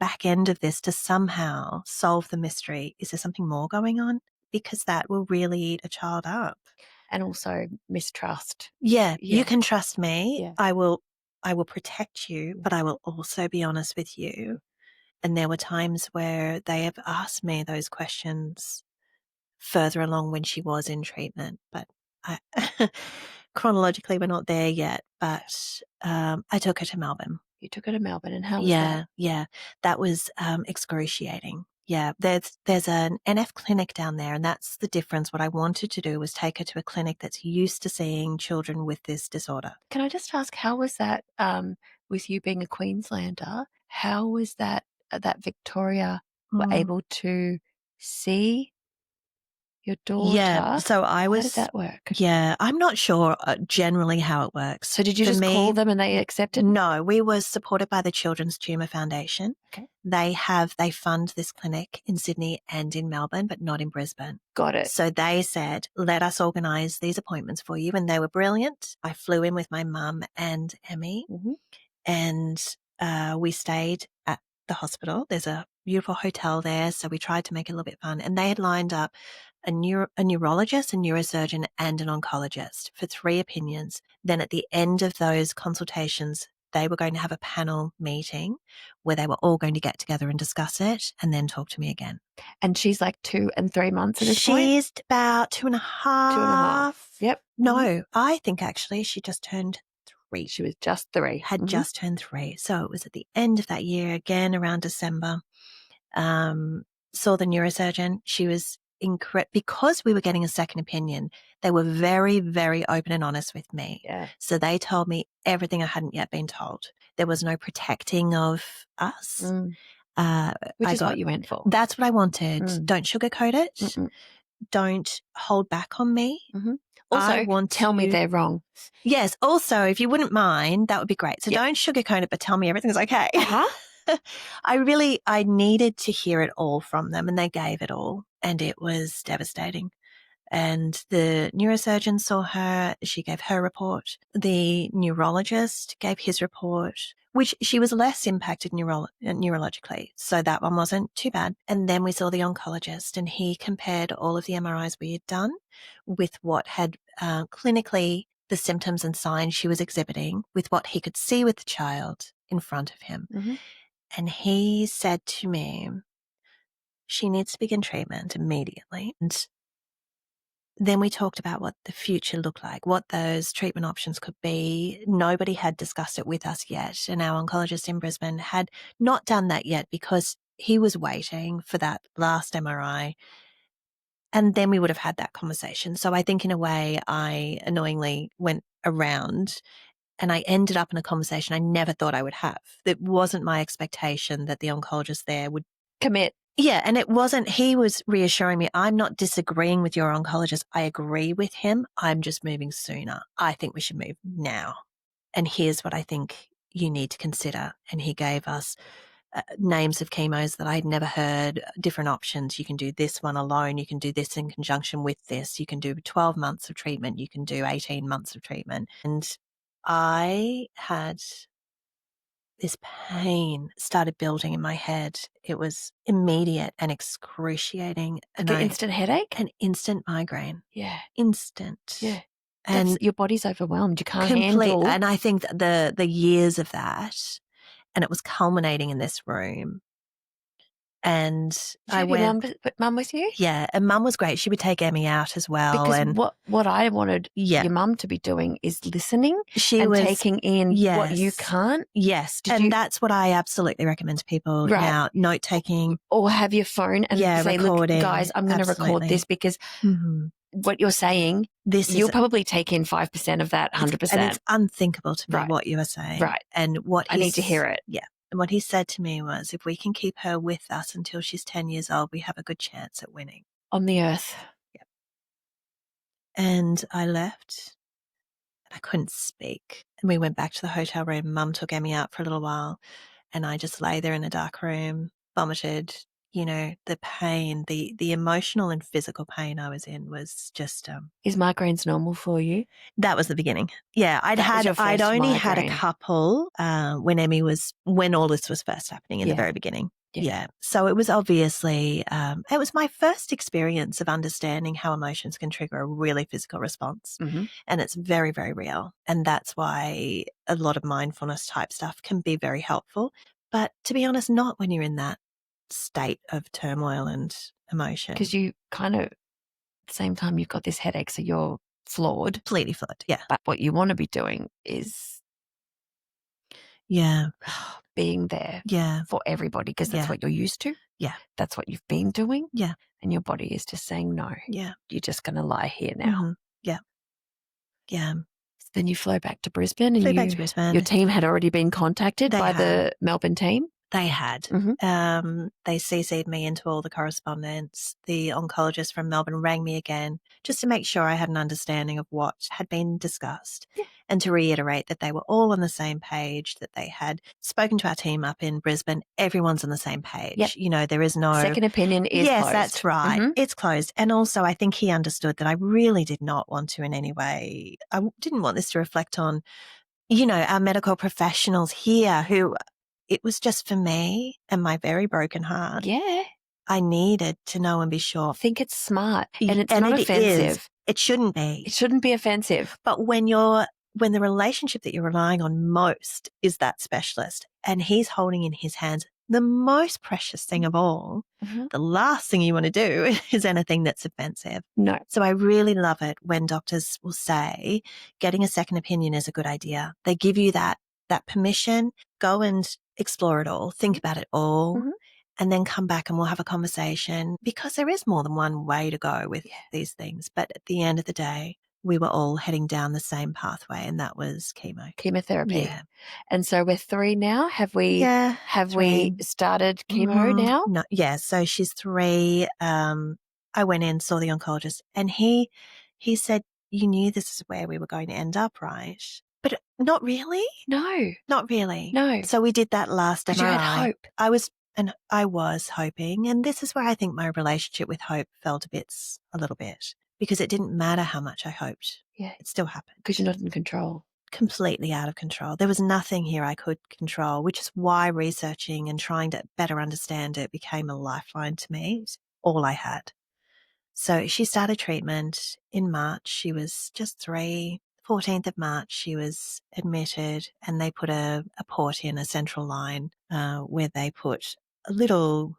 back end of this to somehow solve the mystery. Is there something more going on? Because that will really eat a child up. And also mistrust. Yeah. You can trust me. Yeah. I will protect you, but I will also be honest with you. And there were times where they have asked me those questions further along when she was in treatment, but chronologically we're not there yet. But I took her to Melbourne. You took her to Melbourne, and how was that? Yeah. That was excruciating. Yeah, there's an NF clinic down there, and that's the difference. What I wanted to do was take her to a clinic that's used to seeing children with this disorder. Can I just ask, how was that with you being a Queenslander? How was that Victoria were able to see your daughter? Yeah, so how did that work? Yeah, I'm not sure generally how it works. So did you just call them and they accepted? No, we were supported by the Children's Tumour Foundation. Okay. They fund this clinic in Sydney and in Melbourne, but not in Brisbane. Got it. So they said, let us organise these appointments for you. And they were brilliant. I flew in with my mum and Emmy, and we stayed at the hospital. There's a beautiful hotel there, so we tried to make it a little bit fun. And they had lined up a neurologist, a neurosurgeon, and an oncologist for 3 opinions. Then at the end of those consultations, they were going to have a panel meeting where they were all going to get together and discuss it and then talk to me again. And she's like 2 and 3 months at this point? She's about 2.5. 2.5. Yep. No, I think actually she just turned 3. She was just 3. Had just turned 3. So it was at the end of that year, again around December. Saw the neurosurgeon. She was incredible. Because we were getting a second opinion, they were very, very open and honest with me. Yeah. So they told me everything I hadn't yet been told. There was no protecting of us. Which is what you went for. That's what I wanted. Don't sugarcoat it. Mm-mm. Don't hold back on me. Mm-hmm. Also, tell me they're wrong. Yes. Also, if you wouldn't mind, that would be great. So don't sugarcoat it, but tell me everything's okay. I needed to hear it all from them, and they gave it all, and it was devastating. And the neurosurgeon saw her. She gave her report. The neurologist gave his report, which she was less impacted neurologically. So that one wasn't too bad. And then we saw the oncologist, and he compared all of the MRIs we had done with what had clinically the symptoms and signs she was exhibiting with what he could see with the child in front of him. Mm-hmm. And he said to me, she needs to begin treatment immediately. And then we talked about what the future looked like, what those treatment options could be. Nobody had discussed it with us yet. And our oncologist in Brisbane had not done that yet because he was waiting for that last MRI. And then we would have had that conversation. So I think in a way I annoyingly went around and I ended up in a conversation I never thought I would have. It wasn't my expectation that the oncologist there would commit. Yeah, and it wasn't, he was reassuring me, I'm not disagreeing with your oncologist. I agree with him. I'm just moving sooner. I think we should move now. And here's what I think you need to consider. And he gave us names of chemos that I'd never heard, different options. You can do this one alone. You can do this in conjunction with this. You can do 12 months of treatment. You can do 18 months of treatment. And I had this pain started building in my head. It was immediate and excruciating. Like an instant headache? An instant migraine. Yeah. Instant. Yeah. And your body's overwhelmed. You can't handle. And I think that the years of that, and it was culminating in this room. And I went. Mum with you? Yeah, and Mum was great. She would take Emmy out as well. Because and what I wanted your mum to be doing is listening and was taking in what you can't. Yes, that's what I absolutely recommend to people now. Note taking, or have your phone and say, recording. Look, guys, I'm going to record this because what you're saying, you'll probably take in 5% of that 100%. And it's unthinkable to me what you are saying. Right. And what I need to hear it. Yeah. And what he said to me was, if we can keep her with us until she's 10 years old, we have a good chance at winning. On the earth. Yep. And I left and I couldn't speak. And we went back to the hotel room. Mum took Emmy out for a little while and I just lay there in a dark room, vomited. You know, the pain, the emotional and physical pain I was in was just. Is migraines normal for you? That was the beginning. Yeah, I'd only had a couple when all this was first happening in the very beginning. Yeah. So it was obviously, it was my first experience of understanding how emotions can trigger a really physical response. Mm-hmm. And it's very, very real. And that's why a lot of mindfulness type stuff can be very helpful. But to be honest, not when you're in that state of turmoil and emotion. Because you kind of, at the same time, you've got this headache, so you're flawed. Completely flawed, yeah. But what you want to be doing is being there for everybody because that's what you're used to. Yeah. That's what you've been doing. Yeah. And your body is just saying no. Yeah. You're just going to lie here now. Mm-hmm. Yeah. Yeah. So then you flew back to Brisbane and back to Brisbane. Your team had already been contacted by the Melbourne team? They had. Mm-hmm. They CC'd me into all the correspondence. The oncologist from Melbourne rang me again just to make sure I had an understanding of what had been discussed and to reiterate that they were all on the same page, that they had spoken to our team up in Brisbane. Everyone's on the same page. Yep. You know, there is no... Second opinion is closed. Yes, that's right. Mm-hmm. It's closed. And also I think he understood that I really did not want to in any way... I didn't want this to reflect on, you know, our medical professionals here who... It was just for me and my very broken heart. Yeah. I needed to know and be sure. I think it's smart. And it's not offensive. It shouldn't be. It shouldn't be offensive. But when you're when the relationship that you're relying on most is that specialist and he's holding in his hands the most precious thing of all, the last thing you want to do is anything that's offensive. No. So I really love it when doctors will say getting a second opinion is a good idea. They give you that permission, go and explore it all, think about it all, and then come back and we'll have a conversation, because there is more than one way to go with these things. But at the end of the day, we were all heading down the same pathway, and that was chemotherapy. Yeah. And so we're 3 now. Have we started chemo now? No, yeah. So she's 3. I went in, saw the oncologist, and he said, "You knew this is where we were going to end up, right?" But not really. No. Not really. No. So we did that last MRI. You had hope. I was hoping, and this is where I think my relationship with hope fell to bits a little bit, because it didn't matter how much I hoped. Yeah. It still happened. Because you're not in control. Completely out of control. There was nothing here I could control, which is why researching and trying to better understand it became a lifeline to me. It's all I had. So she started treatment in March. She was just 3. 14th of March, she was admitted, and they put a port in, a central line, where they put a little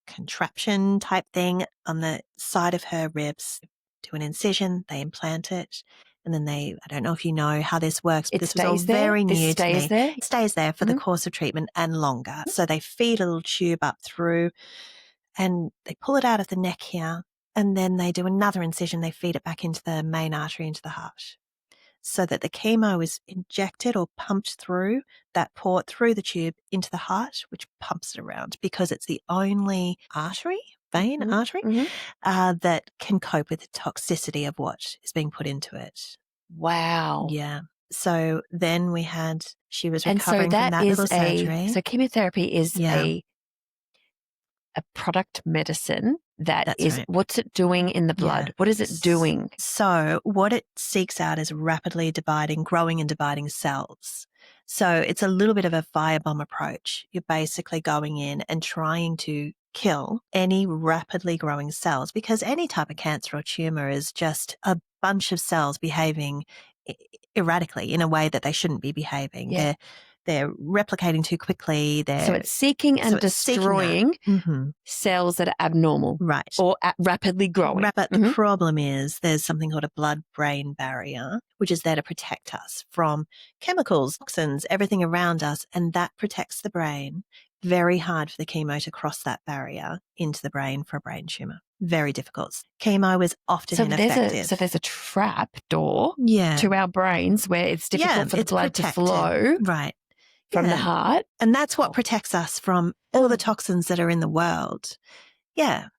contraption type thing on the side of her ribs, do an incision, they implant it, and then I don't know if you know how this works, but this was all very new to me. It stays there for the course of treatment and longer. So they feed a little tube up through and they pull it out of the neck here, and then they do another incision. They feed it back into the main artery, into the heart, so that the chemo is injected or pumped through that port, through the tube into the heart, which pumps it around, because it's the only artery that can cope with the toxicity of what is being put into it. Wow. Yeah. So then she was recovering from that little surgery. So chemotherapy is a product medicine what's it doing in the blood? Yeah. What is it doing? So what it seeks out is rapidly growing and dividing cells. So it's a little bit of a firebomb approach. You're basically going in and trying to kill any rapidly growing cells, because any type of cancer or tumor is just a bunch of cells behaving erratically in a way that they shouldn't be behaving. Yeah. They're replicating too quickly. So it's seeking and destroying cells that are abnormal. Right. Or rapidly growing. But the problem is there's something called a blood-brain barrier, which is there to protect us from chemicals, toxins, everything around us, and that protects the brain. Very hard for the chemo to cross that barrier into the brain for a brain tumor. Very difficult. Chemo is often ineffective. So there's a trap door to our brains where it's difficult for the blood to flow. Right. From the heart. And that's what protects us from all the toxins that are in the world. Yeah.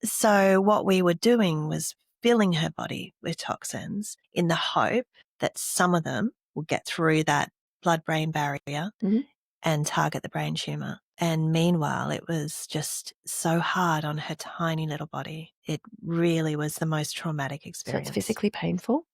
So what we were doing was filling her body with toxins in the hope that some of them will get through that blood-brain barrier and target the brain tumor. And meanwhile, it was just so hard on her tiny little body. It really was the most traumatic experience. So it's physically painful?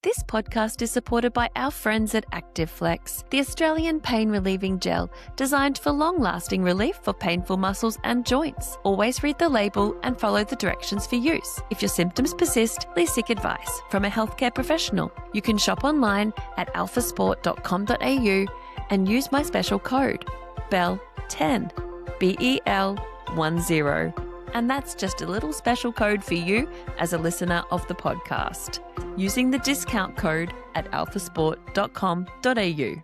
This podcast is supported by our friends at ActiveFlex, the Australian pain-relieving gel designed for long-lasting relief for painful muscles and joints. Always read the label and follow the directions for use. If your symptoms persist, please seek advice from a healthcare professional. You can shop online at alphasport.com.au and use my special code, BEL10, BEL10. And that's just a little special code for you as a listener of the podcast, using the discount code at alphasport.com.au.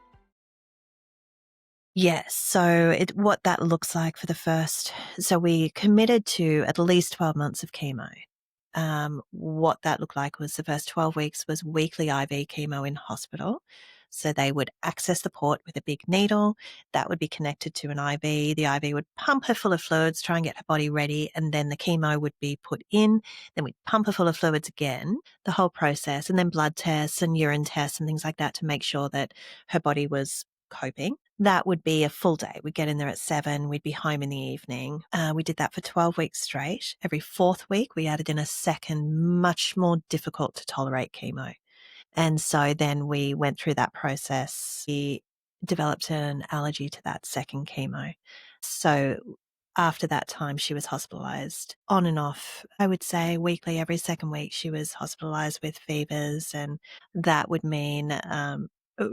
Yes. So what that looks like for so we committed to at least 12 months of chemo. What that looked like was the first 12 weeks was weekly IV chemo in hospital. So they would access the port with a big needle that would be connected to an IV. The IV would pump her full of fluids, try and get her body ready, and then the chemo would be put in. Then we'd pump her full of fluids again, the whole process, and then blood tests and urine tests and things like that to make sure that her body was coping. That would be a full day. We'd get in there at 7. We'd be home in the evening. We did that for 12 weeks straight. Every 4th week, we added in a second, much more difficult to tolerate chemo. And so then we went through that process. We developed an allergy to that second chemo. So after that time, she was hospitalized on and off. I would say weekly, every second week, she was hospitalized with fevers. And that would mean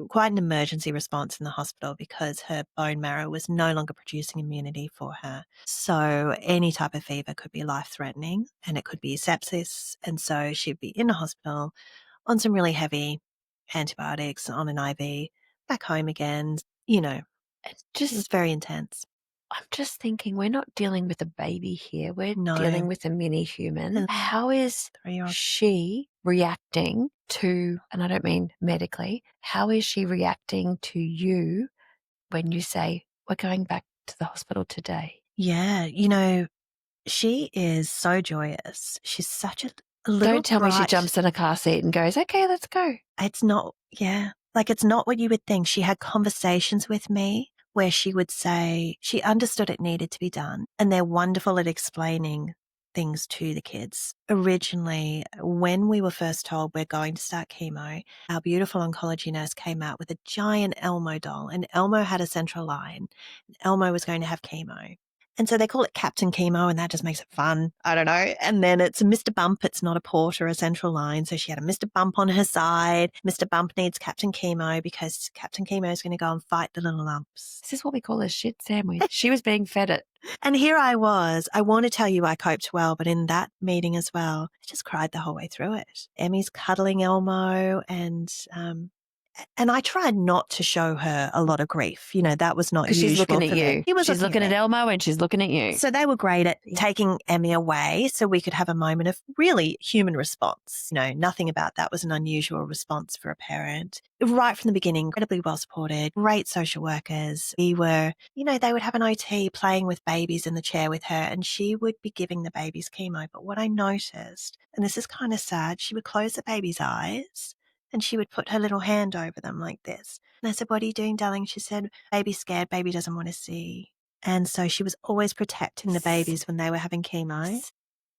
quite an emergency response in the hospital because her bone marrow was no longer producing immunity for her. So any type of fever could be life-threatening, and it could be sepsis. And so she'd be in a hospital on some really heavy antibiotics, on an IV, back home again. It was very intense. I'm just thinking, we're not dealing with a baby here. We're No. dealing with a mini human. And How is 3-year-old. she reacting to, and I don't mean medically, how is she reacting to you when you say, we're going back to the hospital today? Yeah, she is so joyous. She's such a little Don't tell me she bright- jumps in a car seat and goes, okay, let's go. It's not, it's not what you would think. She had conversations with me where she would say she understood it needed to be done, and they're wonderful at explaining things to the kids. Originally, when we were first told we're going to start chemo, our beautiful oncology nurse came out with a giant Elmo doll, and Elmo had a central line. Elmo was going to have chemo. And so they call it Captain Chemo, and that just makes it fun. I don't know. And then it's a Mr. Bump. It's not a port or a central line. So she had a Mr. Bump on her side. Mr. Bump needs Captain Chemo because Captain Chemo is going to go and fight the little lumps. This is what we call a shit sandwich. She was being fed it. And here I was. I want to tell you I coped well, but in that meeting as well, I just cried the whole way through it. Emmy's cuddling Elmo, and I tried not to show her a lot of grief. That was not usual. Because she's looking at for you. me. She's looking at Elmo and she's looking at you. So they were great at taking Emmy away so we could have a moment of really human response. Nothing about that was an unusual response for a parent. Right from the beginning, incredibly well supported, great social workers. We were, they would have an OT playing with babies in the chair with her, and she would be giving the babies chemo. But what I noticed, and this is kind of sad, she would close the baby's eyes and she would put her little hand over them like this. And I said, "What are you doing, darling?" She said, "Baby's scared. Baby doesn't want to see." And so she was always protecting the babies when they were having chemo,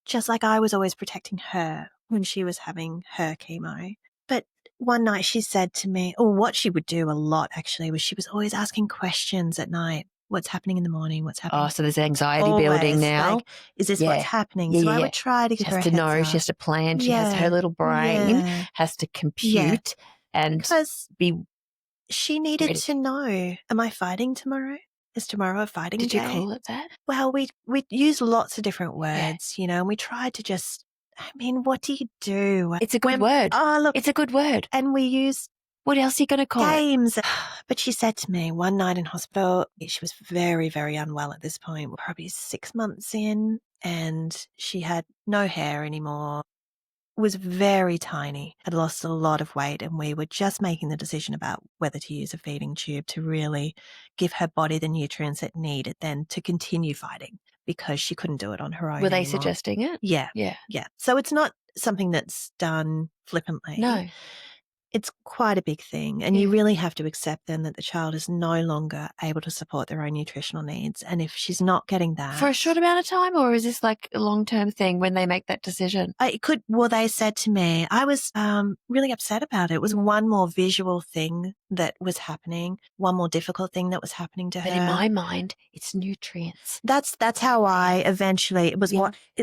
just like I was always protecting her when she was having her chemo. But one night she said to me, or what she would do a lot actually, was she was always asking questions at night. What's happening in the morning? What's happening? Oh, so there's anxiety building now. Like, is this what's happening? So I would try to give her a heads up. She has to plan. She has her little brain, has to compute and because be. She needed to know, am I fighting tomorrow? Is tomorrow a fighting day? Did you call it that? Well, we use lots of different words, and we tried to just, what do you do? It's a good word. Oh, look. It's a good word. And we use what else are you going to call games. But she said to me one night in hospital, she was very, very unwell at this point. We're probably 6 months in, and she had no hair anymore, was very tiny, had lost a lot of weight, and we were just making the decision about whether to use a feeding tube to really give her body the nutrients it needed then to continue fighting, because she couldn't do it on her own Were they anymore. suggesting it? Yeah. So it's not something that's done flippantly. No. It's quite a big thing, and you really have to accept then that the child is no longer able to support their own nutritional needs. And if she's not getting that for a short amount of time, or is this like a long-term thing when they make that decision? It could. Well, they said to me, I was really upset about it. It was one more visual thing that was happening, one more difficult thing that was happening to her. But in my mind, it's nutrients. That's how I eventually. It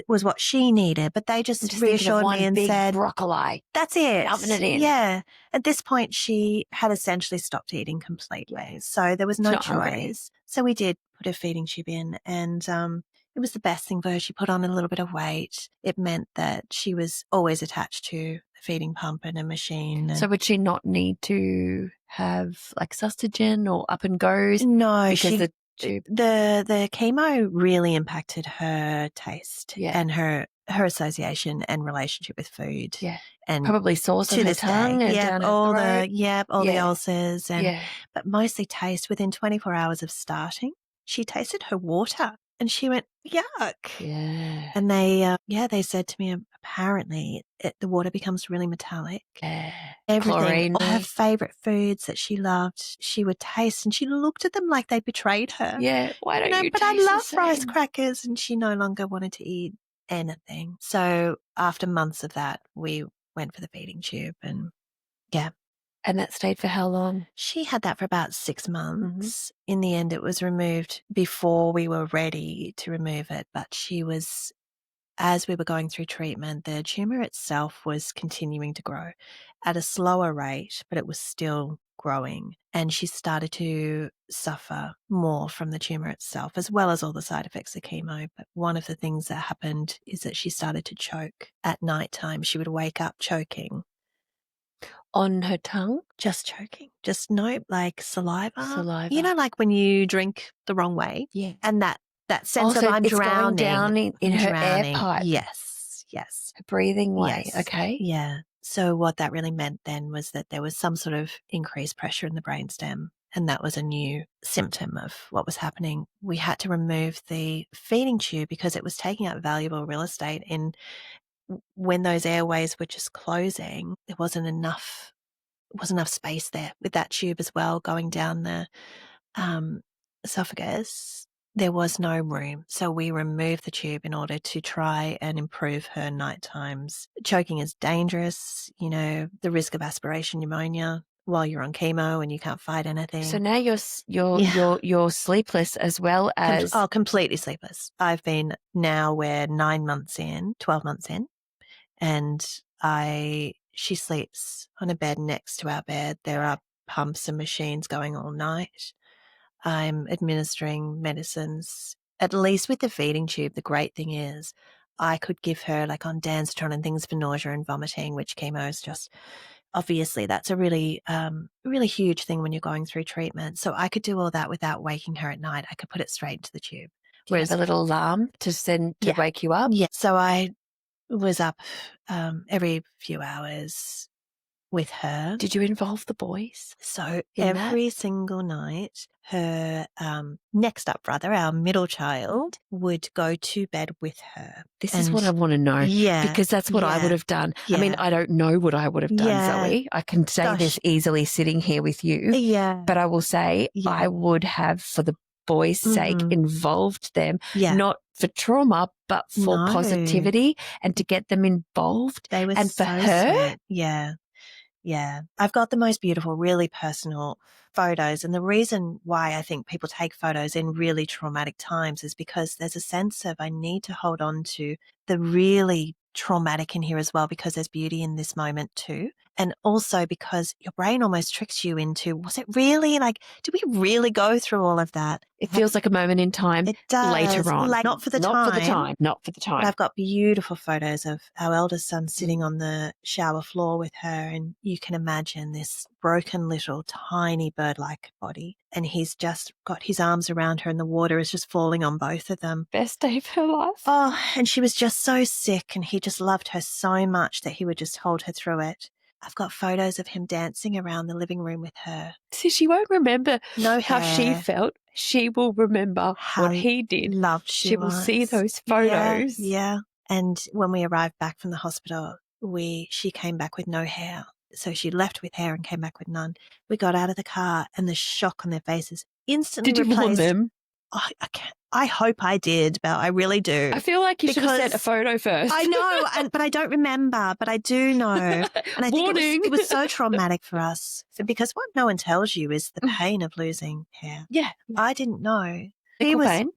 was what she needed, but they just reassured me and said, broccoli. "That's it, Dumping it in." Yeah. At this point, she had essentially stopped eating completely, so there was no choice. Hungry. So we did put a feeding tube in, and it was the best thing for her. She put on a little bit of weight. It meant that she was always attached to a feeding pump and a machine. So would she not need to have like sustagen or up and goes? No, because the chemo really impacted her taste and her association and relationship with food. Yeah. And probably sores on her tongue and down all her throat. all the ulcers but mostly taste. Within 24 hours of starting, she tasted her water and she went, yuck. Yeah. And they said to me, apparently the water becomes really metallic. Yeah. Everything, Chlorine. her favourite foods that she loved, she would taste, and she looked at them like they betrayed her. Yeah. Why don't you but taste I love the rice same? crackers, and she no longer wanted to eat anything. So after months of that, we went for the feeding tube, and And that stayed for how long? She had that for about 6 months. In the end, it was removed before we were ready to remove it, but as we were going through treatment, the tumor itself was continuing to grow at a slower rate, but it was still growing. And she started to suffer more from the tumor itself, as well as all the side effects of chemo. But one of the things that happened is that she started to choke at nighttime. She would wake up choking. On her tongue? Just choking. Just like saliva. Saliva. You know, like when you drink the wrong way? Yeah. And that sense of so I'm it's drowning. going down in her air pipe. Yes. Her breathing way. Yes. Okay. Yeah. So what that really meant then was that there was some sort of increased pressure in the brainstem, and that was a new symptom of what was happening. We had to remove the feeding tube because it was taking up valuable real estate. And when those airways were just closing, there wasn't enough space there with that tube as well going down the esophagus. There was no room. So we removed the tube in order to try and improve her night times. Choking is dangerous, the risk of aspiration pneumonia while you're on chemo and you can't fight anything. So now you're sleepless as well as completely sleepless. I've been now we're 12 months in, and she sleeps on a bed next to our bed. There are pumps and machines going all night. I'm administering medicines, at least with the feeding tube. The great thing is I could give her like on Danzatron and things for nausea and vomiting, which chemo is just, obviously that's a really, really huge thing when you're going through treatment. So I could do all that without waking her at night. I could put it straight into the tube. Do you have a little alarm to wake you up? Yeah. So I was up every few hours with her. Did you involve the boys? So every single night, her next up brother, our middle child, would go to bed with her. This is what I want to know. Yeah. Because that's what I would have done. Yeah. I mean, I don't know what I would have done, Zoe. I can say this easily sitting here with you. Yeah. But I will say I would have, for the boys' sake, involved them, not for trauma, but for positivity and to get them involved. They were and for her. Sweet. Yeah. Yeah. I've got the most beautiful, really personal photos. And the reason why I think people take photos in really traumatic times is because there's a sense of I need to hold on to the really traumatic in here as well, because there's beauty in this moment too. And also because your brain almost tricks you into, was it really did we really go through all of that? It feels like a moment in time. It does. Later on. Not for the time. Not for the time. But I've got beautiful photos of our eldest son sitting on the shower floor with her, and you can imagine this broken little tiny bird-like body, and he's just got his arms around her and the water is just falling on both of them. Best day of her life. Oh, and she was just so sick, and he just loved her so much that he would just hold her through it. I've got photos of him dancing around the living room with her. See, she won't remember how hair. she felt. She will remember what he did. Loved she will see those photos. Yeah. And when we arrived back from the hospital, she came back with no hair. So she left with hair and came back with none. We got out of the car and the shock on their faces instantly replaced. Did you warn them? Oh, I hope I did, Belle. I really do. I feel like you should have sent a photo first. I know, but I don't remember, but I do know. And I think it was so traumatic for us, because what no one tells you is the pain of losing hair. Yeah. I didn't know.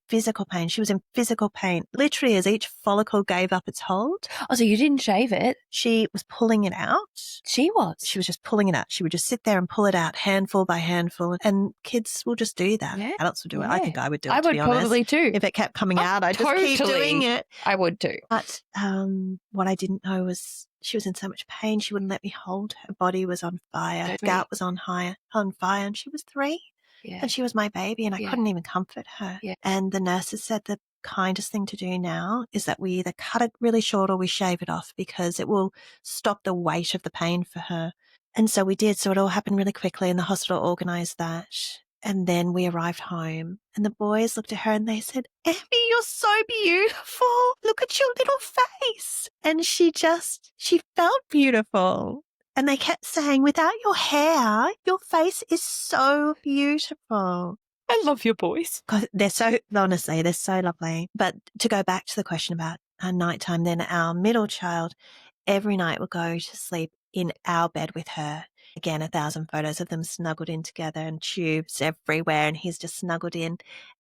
Physical pain. She was in physical pain, literally as each follicle gave up its hold. Oh, so you didn't shave it? She was pulling it out. She was just pulling it out. She would just sit there and pull it out handful by handful. And kids will just do that. Yeah. Adults will do it. I think I would do it, to be honest. I would probably too. If it kept coming out, I'd just keep doing it. I would too. But what I didn't know was she was in so much pain, she wouldn't let me hold her. Her body was on fire. Her gout was on fire, and she was 3. Yeah. And she was my baby, and I couldn't even comfort her. Yeah. And the nurses said the kindest thing to do now is that we either cut it really short or we shave it off, because it will stop the weight of the pain for her. And so we did. So it all happened really quickly, and the hospital organised that. And then we arrived home, and the boys looked at her and they said, "Emmy, you're so beautiful. Look at your little face." And she felt beautiful. And they kept saying, "Without your hair, your face is so beautiful." I love your boys. They're so lovely. But to go back to the question about nighttime, then our middle child every night would go to sleep in our bed with her. Again, 1,000 photos of them snuggled in together and tubes everywhere, and he's just snuggled in.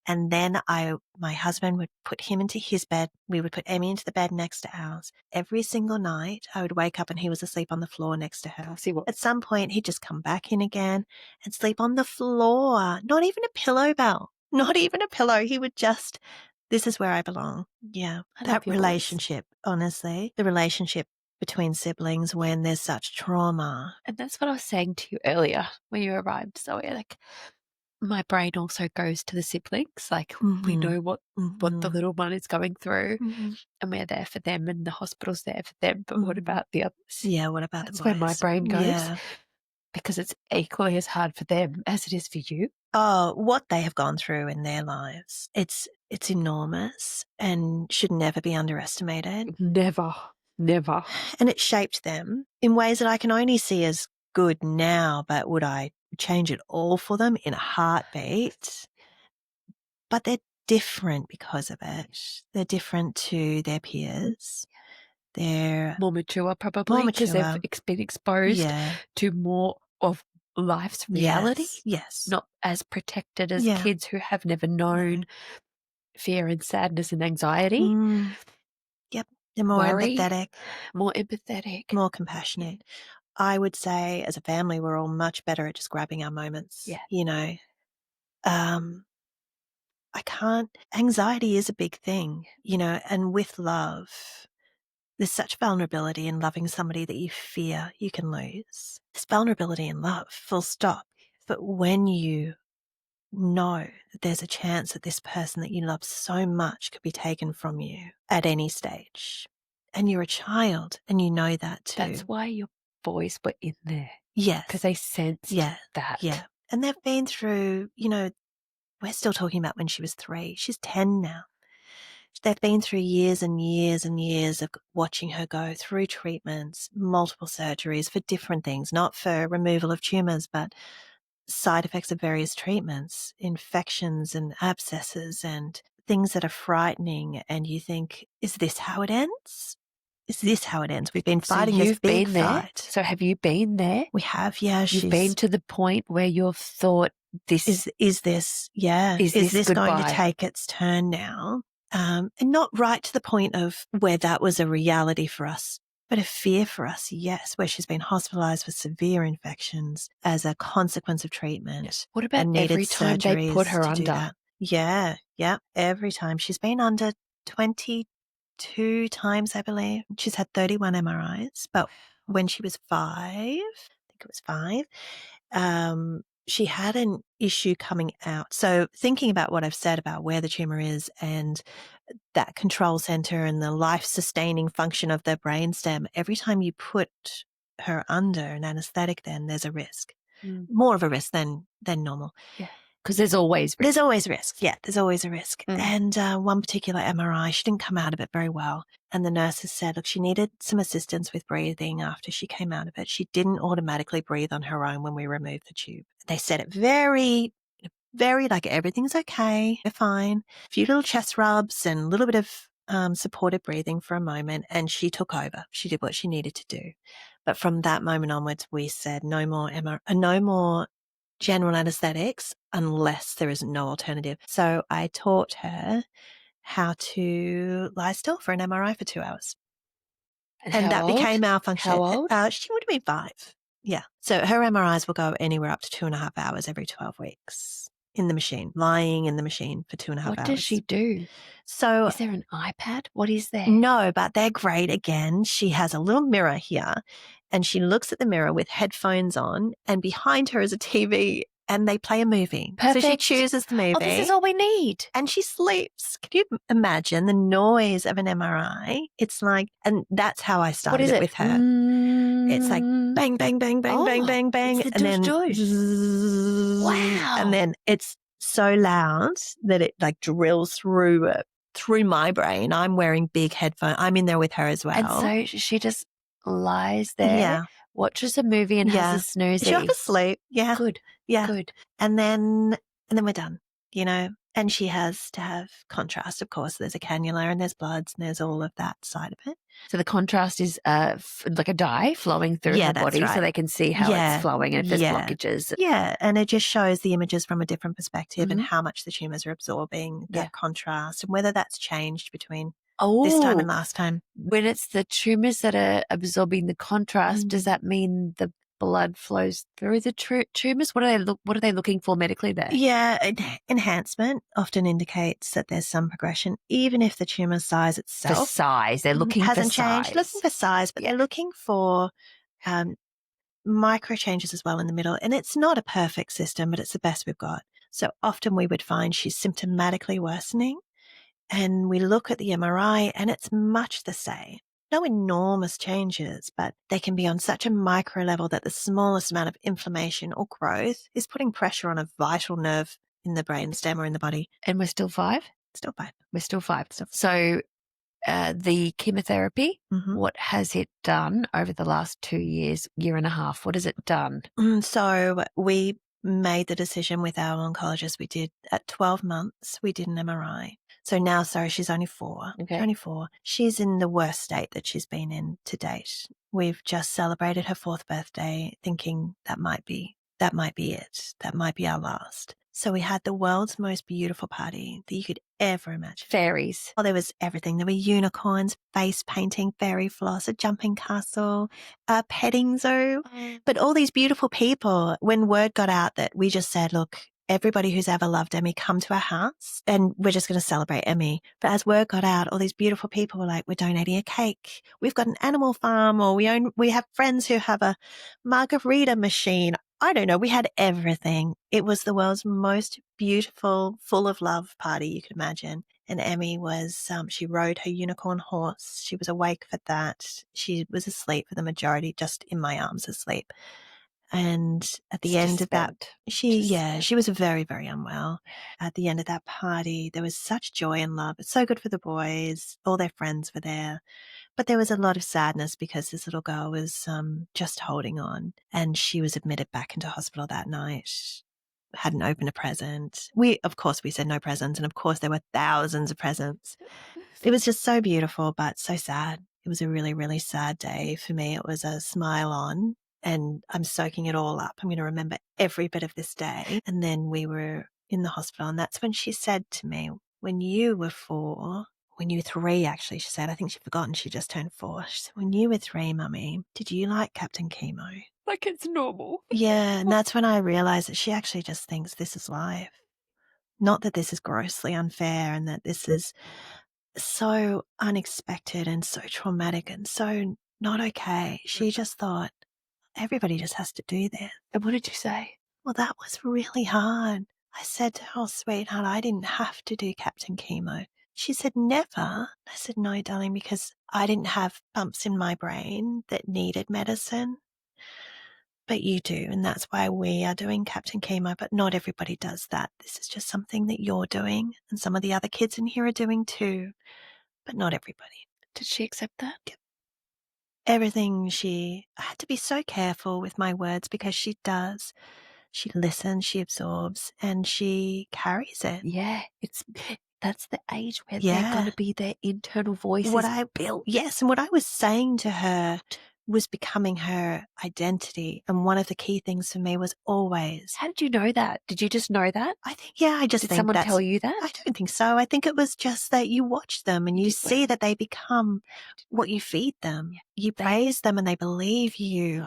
And then my husband would put him into his bed. We would put Emmy into the bed next to ours. Every single night, I would wake up and he was asleep on the floor next to her. Of course he was. At some point, he'd just come back in again and sleep on the floor. Not even a pillow, Belle. Not even a pillow. He would just, this is where I belong. Yeah. I love That your voice. relationship, honestly, the relationship between siblings when there's such trauma. And that's what I was saying to you earlier when you arrived, Zoe. Like, my brain also goes to the siblings. Like, we know what the little one is going through, and we're there for them, and the hospital's there for them. But what about the others? Yeah, what about That's the boys? where my brain goes. Yeah. Because it's equally as hard for them as it is for you. Oh, what they have gone through in their lives. It's enormous and should never be underestimated. Never. And it shaped them in ways that I can only see as good now, but would I change it all for them in a heartbeat? But they're different because of it. They're different to their peers. They're more mature, probably, because they've been exposed to more of life's reality. Yes. Not as protected as kids who have never known fear and sadness and anxiety. Yep. They're more empathetic. More empathetic. More compassionate. I would say as a family, we're all much better at just grabbing our moments. Yeah. You know, anxiety is a big thing, you know, and with love, there's such vulnerability in loving somebody that you fear you can lose. There's vulnerability in love, full stop. But when you know that there's a chance that this person that you love so much could be taken from you at any stage, and you're a child and you know that too. That's why your boys were in there. Yes. Because they sensed that. Yeah. And they've been through, you know, we're still talking about when she was 3. She's 10 now. They've been through years and years and years of watching her go through treatments, multiple surgeries for different things, not for removal of tumours, but side effects of various treatments, infections and abscesses and things that are frightening. And you think, is this how it ends? Is this how it ends? We've been fighting this big fight. So have you been there? We have, yeah. You've been to the point where you've thought, this is this going to take its turn now? And not right to the point of where that was a reality for us, but a fear for us, yes, where she's been hospitalized for severe infections as a consequence of treatment. What about every time they put her under? Yeah, every time. She's been under 22 times, I believe. She's had 31 MRIs, but when she was 5, I think it was 5, she had an issue coming out. So thinking about what I've said about where the tumor is and that control center and the life-sustaining function of the brainstem, every time you put her under an anesthetic, then there's a risk. More of a risk than normal. Yeah. Because there's always risk. There's always risk. Yeah, there's always a risk. And one particular MRI, she didn't come out of it very well. And the nurses said, look, she needed some assistance with breathing after she came out of it. She didn't automatically breathe on her own when we removed the tube. They said it very, very like everything's okay, you're fine. A few little chest rubs and a little bit of supported breathing for a moment. And she took over. She did what she needed to do. But from that moment onwards, we said no more general anesthetics unless there is no alternative. So I taught her how to lie still for an MRI for 2 hours. And that became our function. How old? She would have been 5. Yeah. So her MRIs will go anywhere up to 2.5 hours every 12 weeks in the machine, lying in the machine for 2.5 hours. What does she do? So is there an iPad? What is there? No, but they're great. Again, she has a little mirror here and she looks at the mirror with headphones on and behind her is a TV and they play a movie. Perfect. So she chooses the movie. Oh, this is all we need. And she sleeps. Can you imagine the noise of an MRI? It's like, and that's how I started it with her. It's like bang, bang, bang, bang, bang, bang, bang. It's the and then zzz. Wow. And then it's so loud that it like drills through my brain. I'm wearing big headphones. I'm in there with her as well. And so she just lies there, watches a movie and has a snoozy. She's off asleep. Yeah. Good. Yeah. Good. And then we're done, you know. And she has to have contrast, of course. There's a cannula and there's bloods and there's all of that side of it. So the contrast is like a dye flowing through her that's body, right. so they can see how it's flowing and if there's blockages. Yeah, and it just shows the images from a different perspective and Mhm. how much the tumours are absorbing Yeah. that contrast and whether that's changed between Oh, this time and last time. when it's the tumours that are absorbing the contrast, does that mean the blood flows through the tumours? What are they looking for medically there? Yeah, enhancement often indicates that there's some progression, even if the tumour size For itself size, they're looking for hasn't changed. size. Looking for size, but they're looking for micro changes as well in the middle. And it's not a perfect system, but it's the best we've got. So often we would find she's symptomatically worsening, and we look at the MRI and it's much the same. No enormous changes, but they can be on such a micro level that the smallest amount of inflammation or growth is putting pressure on a vital nerve in the brainstem or in the body. And we're still 5? Still 5. We're still 5. So the chemotherapy, what has it done over the last 2 years, year and a half? What has it done? So we made the decision with our oncologist. We did at 12 months, we did an MRI. So now, she's only 4. Okay. She's only 4. She's in the worst state that she's been in to date. We've just celebrated her 4th birthday, thinking that might be it. That might be our last. So we had the world's most beautiful party that you could ever imagine. Fairies. Oh, there was everything. There were unicorns, face painting, fairy floss, a jumping castle, a petting zoo. But all these beautiful people, when word got out that we just said, look, everybody who's ever loved Emmy, come to our house and we're just going to celebrate Emmy. But as word got out, all these beautiful people were like, we're donating a cake. We've got an animal farm, or we have friends who have a margarita machine. I don't know. We had everything. It was the world's most beautiful, full of love party you could imagine. And Emmy was, she rode her unicorn horse. She was awake for that. She was asleep for the majority, just in my arms asleep. And at the end of that, she was very, very unwell. At the end of that party, there was such joy and love. It's so good for the boys. All their friends were there. But there was a lot of sadness because this little girl was just holding on, and she was admitted back into hospital that night. Hadn't opened a present. Of course, we said no presents, and of course there were thousands of presents. It was just so beautiful, but so sad. It was a really, really sad day for me. It was a smile on, and I'm soaking it all up. I'm going to remember every bit of this day. And then we were in the hospital, and that's when she said to me, when you were 4, when you were 3, actually, she said, I think she'd forgotten she just turned 4. She said, when you were 3, Mummy, did you like Captain Chemo? Like it's normal. Yeah, and that's when I realized that she actually just thinks this is life. Not that this is grossly unfair and that this is so unexpected and so traumatic and so not okay. She just thought, everybody just has to do this. And what did you say? Well, that was really hard. I said to her, oh, sweetheart, I didn't have to do Captain Chemo. She said, never. I said, no, darling, because I didn't have bumps in my brain that needed medicine. But you do, and that's why we are doing Captain Chemo, but not everybody does that. This is just something that you're doing, and some of the other kids in here are doing too, but not everybody. Did she accept that? Everything I had to be so careful with my words because she does. She listens, she absorbs, and she carries it. Yeah, that's the age where they're going to be their internal voices built. Yes, and what I was saying to her was becoming her identity. And one of the key things for me was always. How did you know that? Did you just know that? I think, I just Did think someone tell you that? I don't think so. I think it was just that you watch them and you see that they become what you feed them. You praise them and they believe you.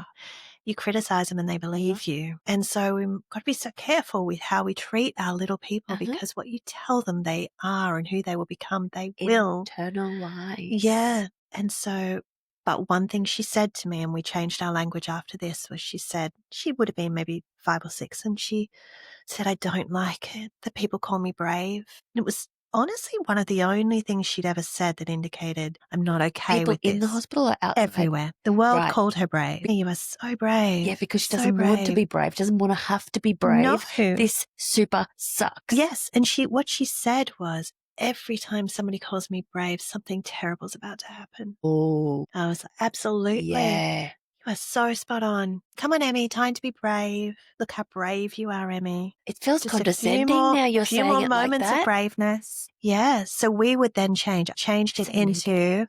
You criticize them and they believe you. And so we've got to be so careful with how we treat our little people because what you tell them they are and who they will become, they will. Internalize. Yeah. And so, but one thing she said to me, and we changed our language after this, was she said, she would have been maybe 5 or 6, and she said, I don't like it that people call me brave. And it was honestly one of the only things she'd ever said that indicated I'm not okay people with this. In the hospital or outside? Everywhere. The world called her brave. You are so brave. Yeah, because she doesn't want to be brave. She doesn't want to have to be brave. No. This super sucks. Yes. And what she said was, every time somebody calls me brave, something terrible's about to happen. Oh. I was like, absolutely. Yeah. You are so spot on. Come on, Emmy, time to be brave. Look how brave you are, Emmy. It feels Just condescending now you're a few saying more it like moments that. of braveness. Yeah. So we would then change it into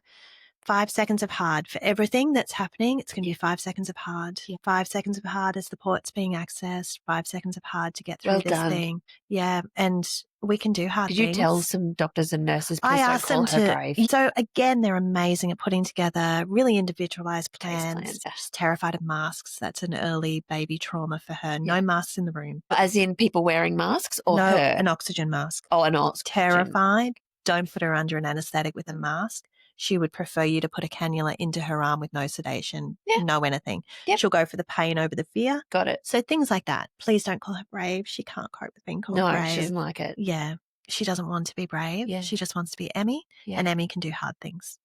5 seconds of hard. For everything that's happening, it's going to be 5 seconds of hard. 5 seconds of hard as the port's being accessed, 5 seconds of hard to get through Well this done. thing. Yeah. And we can do hard Did things. you tell some doctors and nurses, please I don't asked call them her to. brave? So again, they're amazing at putting together really individualized plans. Yeah. She's terrified of masks. That's an early baby trauma for her. No masks in the room. As in people wearing masks or No, her? an oxygen mask. Oh, an oxygen. Terrified. Don't put her under an anesthetic with a mask. She would prefer you to put a cannula into her arm with no sedation, no anything. Yep. She'll go for the pain over the fear. Got it. So things like that. Please don't call her brave. She can't cope with being called brave. No, she doesn't like it. Yeah. She doesn't want to be brave. Yeah. She just wants to be Emmy, and Emmy can do hard things.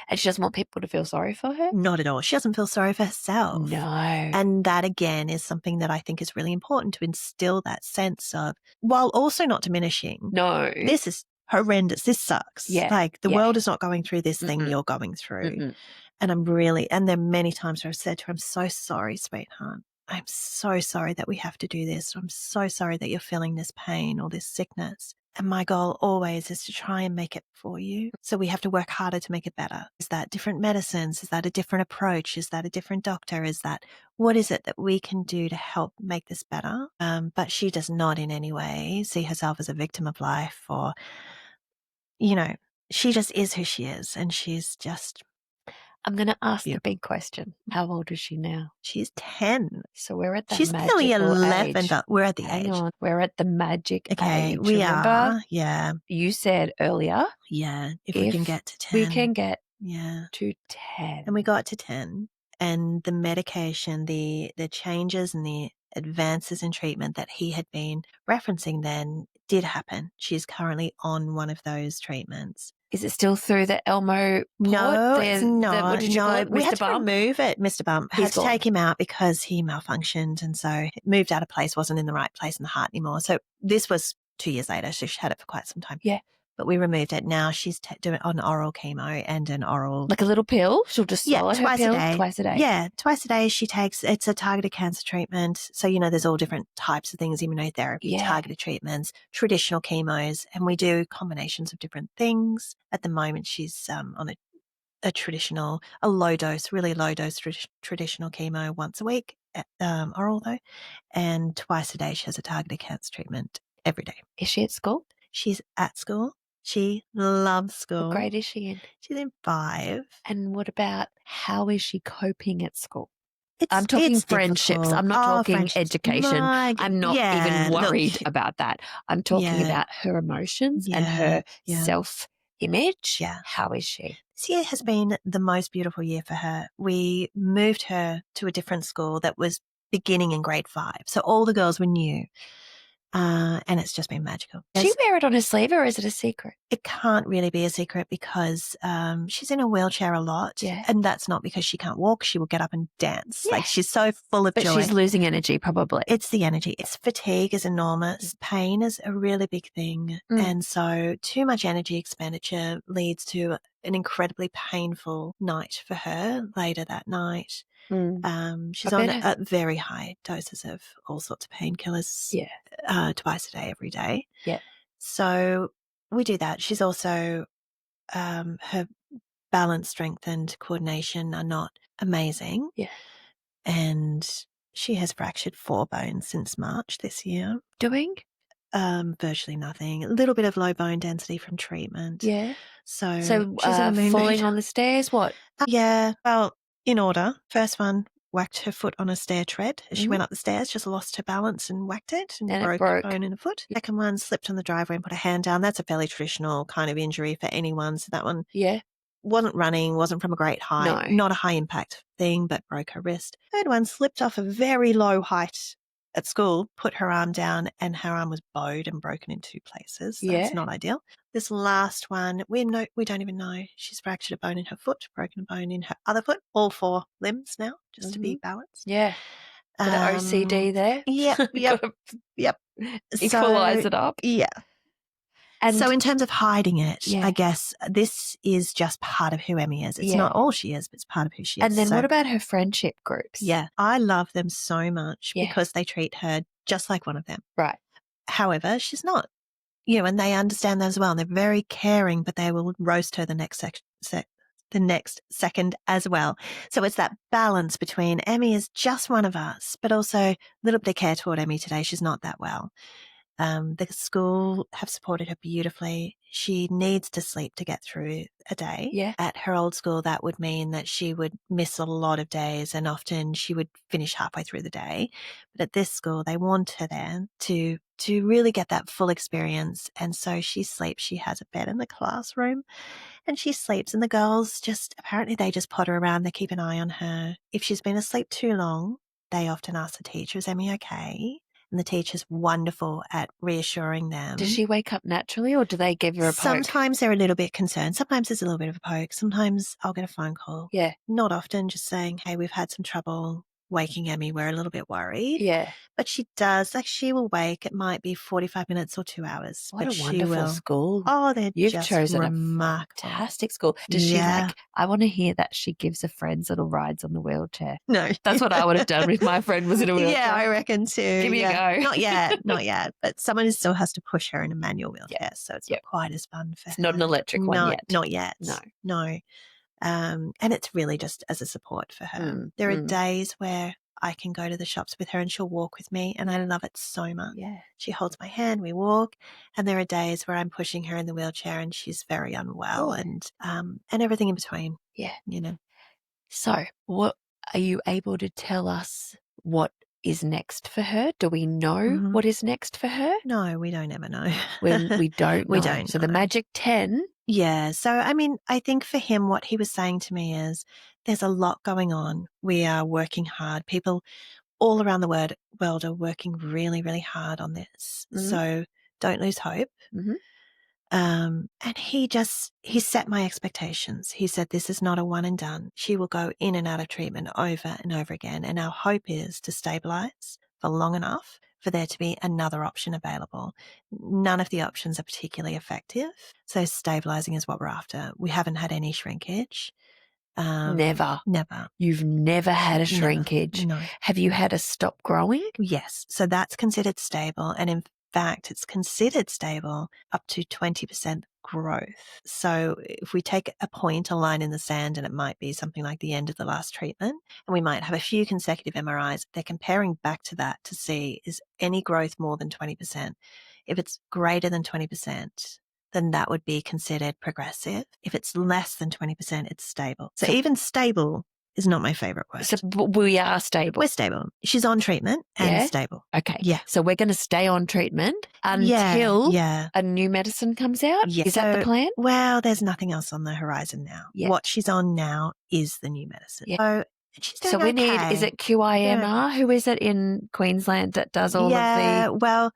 And she doesn't want people to feel sorry for her? Not at all. She doesn't feel sorry for herself. No. And that, again, is something that I think is really important to instill that sense of, while also not diminishing. No. This is horrendous. This sucks. Yeah. Like the world is not going through this thing you're going through. And and there are many times where I've said to her, I'm so sorry, sweetheart. I'm so sorry that we have to do this. I'm so sorry that you're feeling this pain or this sickness. And my goal always is to try and make it for you. So we have to work harder to make it better. Is that different medicines? Is that a different approach? Is that a different doctor? What is it that we can do to help make this better? But she does not in any way see herself as a victim of life or, she just is who she is. And she's just. I'm going to ask the big question. How old is she now? She's 10. So we're at that She's magical nearly 11, age. but we're at the Hang age. on. We're at the magic age. We Remember? are. Yeah. You said earlier. Yeah. If we can get to 10. We can get to 10. And we got to 10. And the medication, the changes and the advances in treatment that he had been referencing then did happen. She's currently on one of those treatments. Is it still through the Elmo port? No, it's not. What did you call it? We had Mr. to Bump? remove it. Mr. Bump had to take him out because he malfunctioned, and so it moved out of place, wasn't in the right place in the heart anymore. So this was 2 years later, so she had it for quite some time. Yeah. But we removed it. Now she's doing an oral chemo and an oral. Like a little pill? She'll just swallow her pill twice a day? Yeah, twice a day she takes. It's a targeted cancer treatment. So, there's all different types of things, immunotherapy, targeted treatments, traditional chemos, and we do combinations of different things. At the moment, she's on a traditional, really low dose traditional chemo once a week, oral though, and twice a day she has a targeted cancer treatment every day. Is she at school? She's at school. She loves school. What grade is she in? She's in 5. And what about how is she coping at school? I'm talking friendships. Difficult. I'm not talking education. I'm not even worried about that. I'm talking about her emotions and her self-image. Yeah. How is she? This year has been the most beautiful year for her. We moved her to a different school that was beginning in grade 5. So all the girls were new. And it's just been magical. Does she wear it on her sleeve or is it a secret? It can't really be a secret because she's in a wheelchair a lot. Yeah. And that's not because she can't walk. She will get up and dance. Yeah. Like she's so full of joy. But she's losing energy probably. It's the energy. It's fatigue is enormous. Pain is a really big thing. And so too much energy expenditure leads to an incredibly painful night for her later that night. She's on very high doses of all sorts of painkillers twice a day, every day. Yeah. So we do that. She's also, her balance, strength and coordination are not amazing. Yeah. And she has fractured 4 bones since March this year. Doing? Virtually nothing. A little bit of low bone density from treatment. Yeah. So she's in a moon falling mood. on the stairs, what? Yeah. Well, in order. First one, whacked her foot on a stair tread as she went up the stairs, just lost her balance and whacked it and broke a bone in the foot. Second one, slipped on the driveway and put her hand down. That's a fairly traditional kind of injury for anyone. So that one wasn't running, wasn't from a great height, not a high impact thing, but broke her wrist. Third one, slipped off a very low height at school, put her arm down and her arm was bowed and broken in 2 places. That's not ideal. This last one, we don't even know. She's fractured a bone in her foot, broken a bone in her other foot, all 4 limbs now, just to be balanced. Yeah. Bit of OCD there. Yep. Equalise it up. Yeah. And so in terms of hiding it, Yeah. I guess this is just part of who Emmy is. It's Yeah. not all she is, but it's part of who she is. And then So, what about her friendship groups? Yeah, I love them so much Yeah. because they treat her just like one of them. Right. However, she's not. You know, and they understand that as well. And they're very caring, but they will roast her the next second as well. So it's that balance between Emmy is just one of us, but also a little bit of care toward Emmy today. She's not that well. The school have supported her beautifully. She needs to sleep to get through a day. Yeah. At her old school, that would mean that she would miss a lot of days and often she would finish halfway through the day. But at this school, they want her there to really get that full experience. And so she sleeps. She has a bed in the classroom and she sleeps. And the girls apparently they just potter around. They keep an eye on her. If she's been asleep too long, they often ask the teacher, is Emmy okay? And the teacher's wonderful at reassuring them. Does she wake up naturally or do they give her a poke? Sometimes they're a little bit concerned. Sometimes there's a little bit of a poke. Sometimes I'll get a phone call. Yeah. Not often, just saying, hey, we've had some trouble waking Emmy. We're a little bit worried. Yeah. But she does, she will wake. It might be 45 minutes or 2 hours. What but a wonderful she will. school. Oh, they're You've just chosen remarkable. a fantastic school. Does she I want to hear that she gives her friends little rides on the wheelchair. No. That's what I would have done if my friend was in a wheelchair. Yeah, I reckon too. Give me a go. Not yet. But someone still has to push her in a manual wheelchair, so it's not quite as fun for her. It's not an electric one yet. Not yet. No. And it's really just as a support for her. There are days where I can go to the shops with her and she'll walk with me, and I love it so much. Yeah. She holds my hand, we walk, and there are days where I'm pushing her in the wheelchair and she's very unwell and everything in between. Yeah. You know. So, what are you able to tell us what is next for her? Do we know what is next for her? No, we don't ever know. We don't know. We don't So know. the magic 10. Yeah. So, I mean, I think for him, what he was saying to me is there's a lot going on. We are working hard. People all around the world are working really, really hard on this. So don't lose hope. And he set my expectations. He said, this is not a one and done. She will go in and out of treatment over and over again. And our hope is to stabilize for long enough for there to be another option available. None of the options are particularly effective. So stabilizing is what we're after. We haven't had any shrinkage. Never. You've never had a shrinkage. No. Have you had a stop growing? Yes. So that's considered stable. And in fact, it's considered stable up to 20% growth. So if we take a line in the sand, and it might be something like the end of the last treatment, and we might have a few consecutive MRIs, they're comparing back to that to see is any growth more than 20%. If it's greater than 20%, then that would be considered progressive. If it's less than 20%, it's stable. So even stable is not my favorite word. So we are stable. We're stable. She's on treatment and stable. Okay. Yeah. So we're going to stay on treatment until a new medicine comes out? Yeah. Is that the plan? Well, there's nothing else on the horizon now. Yeah. What she's on now is the new medicine. Yeah. So she's doing So we need, okay. is it QIMR? Who is it in Queensland that does all of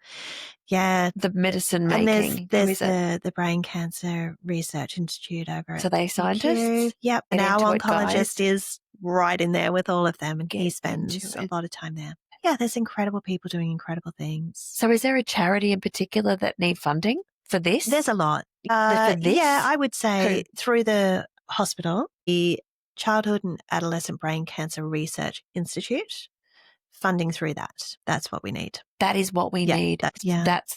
the medicine making? And there's the Brain Cancer Research Institute over at So they scientists? Yep. Get And our into it, oncologist guys. is right in there with all of them, and he Get spends into a it. lot of time there. Yeah, there's incredible people doing incredible things. So is there a charity in particular that need funding for this? There's a lot. For this? Yeah, I would say through the hospital, the Childhood and Adolescent Brain Cancer Research Institute, funding through that. That's what we need. That is what we need. That's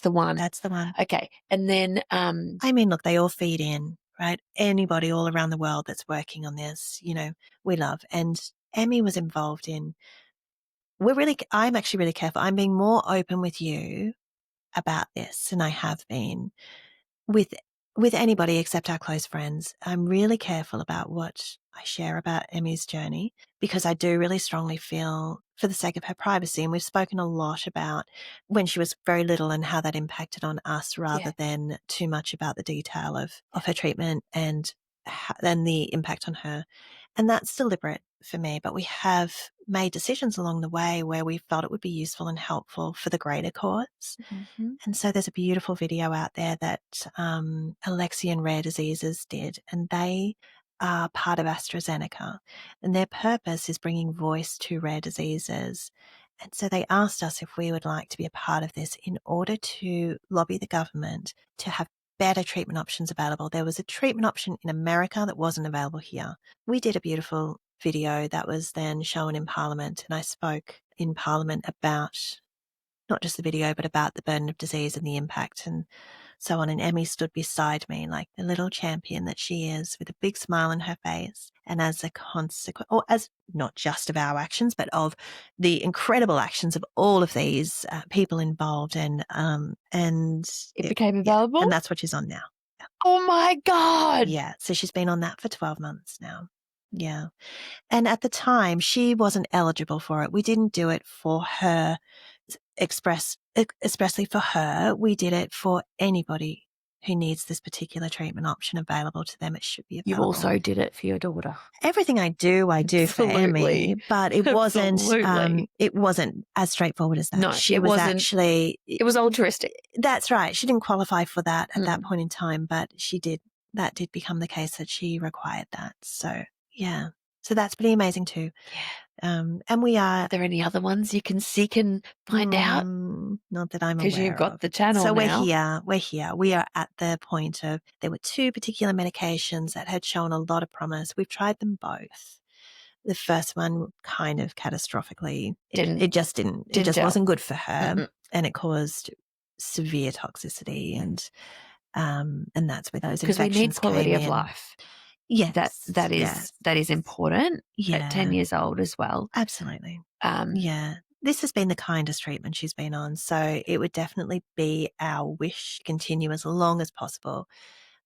the one. That's the one. Okay. And then I mean, look, they all feed in, right? Anybody all around the world that's working on this, we love. And Emmy was involved in, I'm actually really careful. I'm being more open with you about this than I have been with anybody except our close friends. I'm really careful about what I share about Emmy's journey, because I do really strongly feel, for the sake of her privacy, and we've spoken a lot about when she was very little and how that impacted on us rather than too much about the detail of her treatment and then the impact on her. And that's deliberate for me, but we have made decisions along the way where we felt it would be useful and helpful for the greater cause. Mm-hmm. And so there's a beautiful video out there that Alexian Rare Diseases did, and they are part of AstraZeneca, and their purpose is bringing voice to rare diseases. And so they asked us if we would like to be a part of this in order to lobby the government to have better treatment options available. There was a treatment option in America that wasn't available here. We did a beautiful video that was then shown in Parliament, and I spoke in Parliament about not just the video, but about the burden of disease and the impact and so on. And Emmy stood beside me like the little champion that she is, with a big smile on her face. And as a consequence, or as not just of our actions, but of the incredible actions of all of these people involved, and It became available? and that's what she's on now. Yeah. Oh my God. Yeah. So she's been on that for 12 months now. Yeah. And at the time, she wasn't eligible for it. We didn't do it for her, expressly for her. We did it for anybody who needs this particular treatment option available to them. It should be You available. also did it for your daughter. Everything I do for Absolutely. Emmy, but it wasn't. Absolutely. It wasn't as straightforward as that. No, She it was wasn't. actually. It was altruistic. That's right. She didn't qualify for that at that point in time, but she did. That did become the case that she required that. So yeah. So that's pretty amazing too. Yeah. And we are. Are there any other ones you can seek and find out? Not that I'm aware of. Because you've got the channel so now. We're here. We are at the point of, there were 2 particular medications that had shown a lot of promise. We've tried them both. The first one kind of catastrophically, it just didn't. It just wasn't good for her, and it caused severe toxicity, and that's where those infections came in. Because we need quality of life. Yes, that is important at 10 years old as well. Absolutely. Yeah. This has been the kindest treatment she's been on, so it would definitely be our wish to continue as long as possible.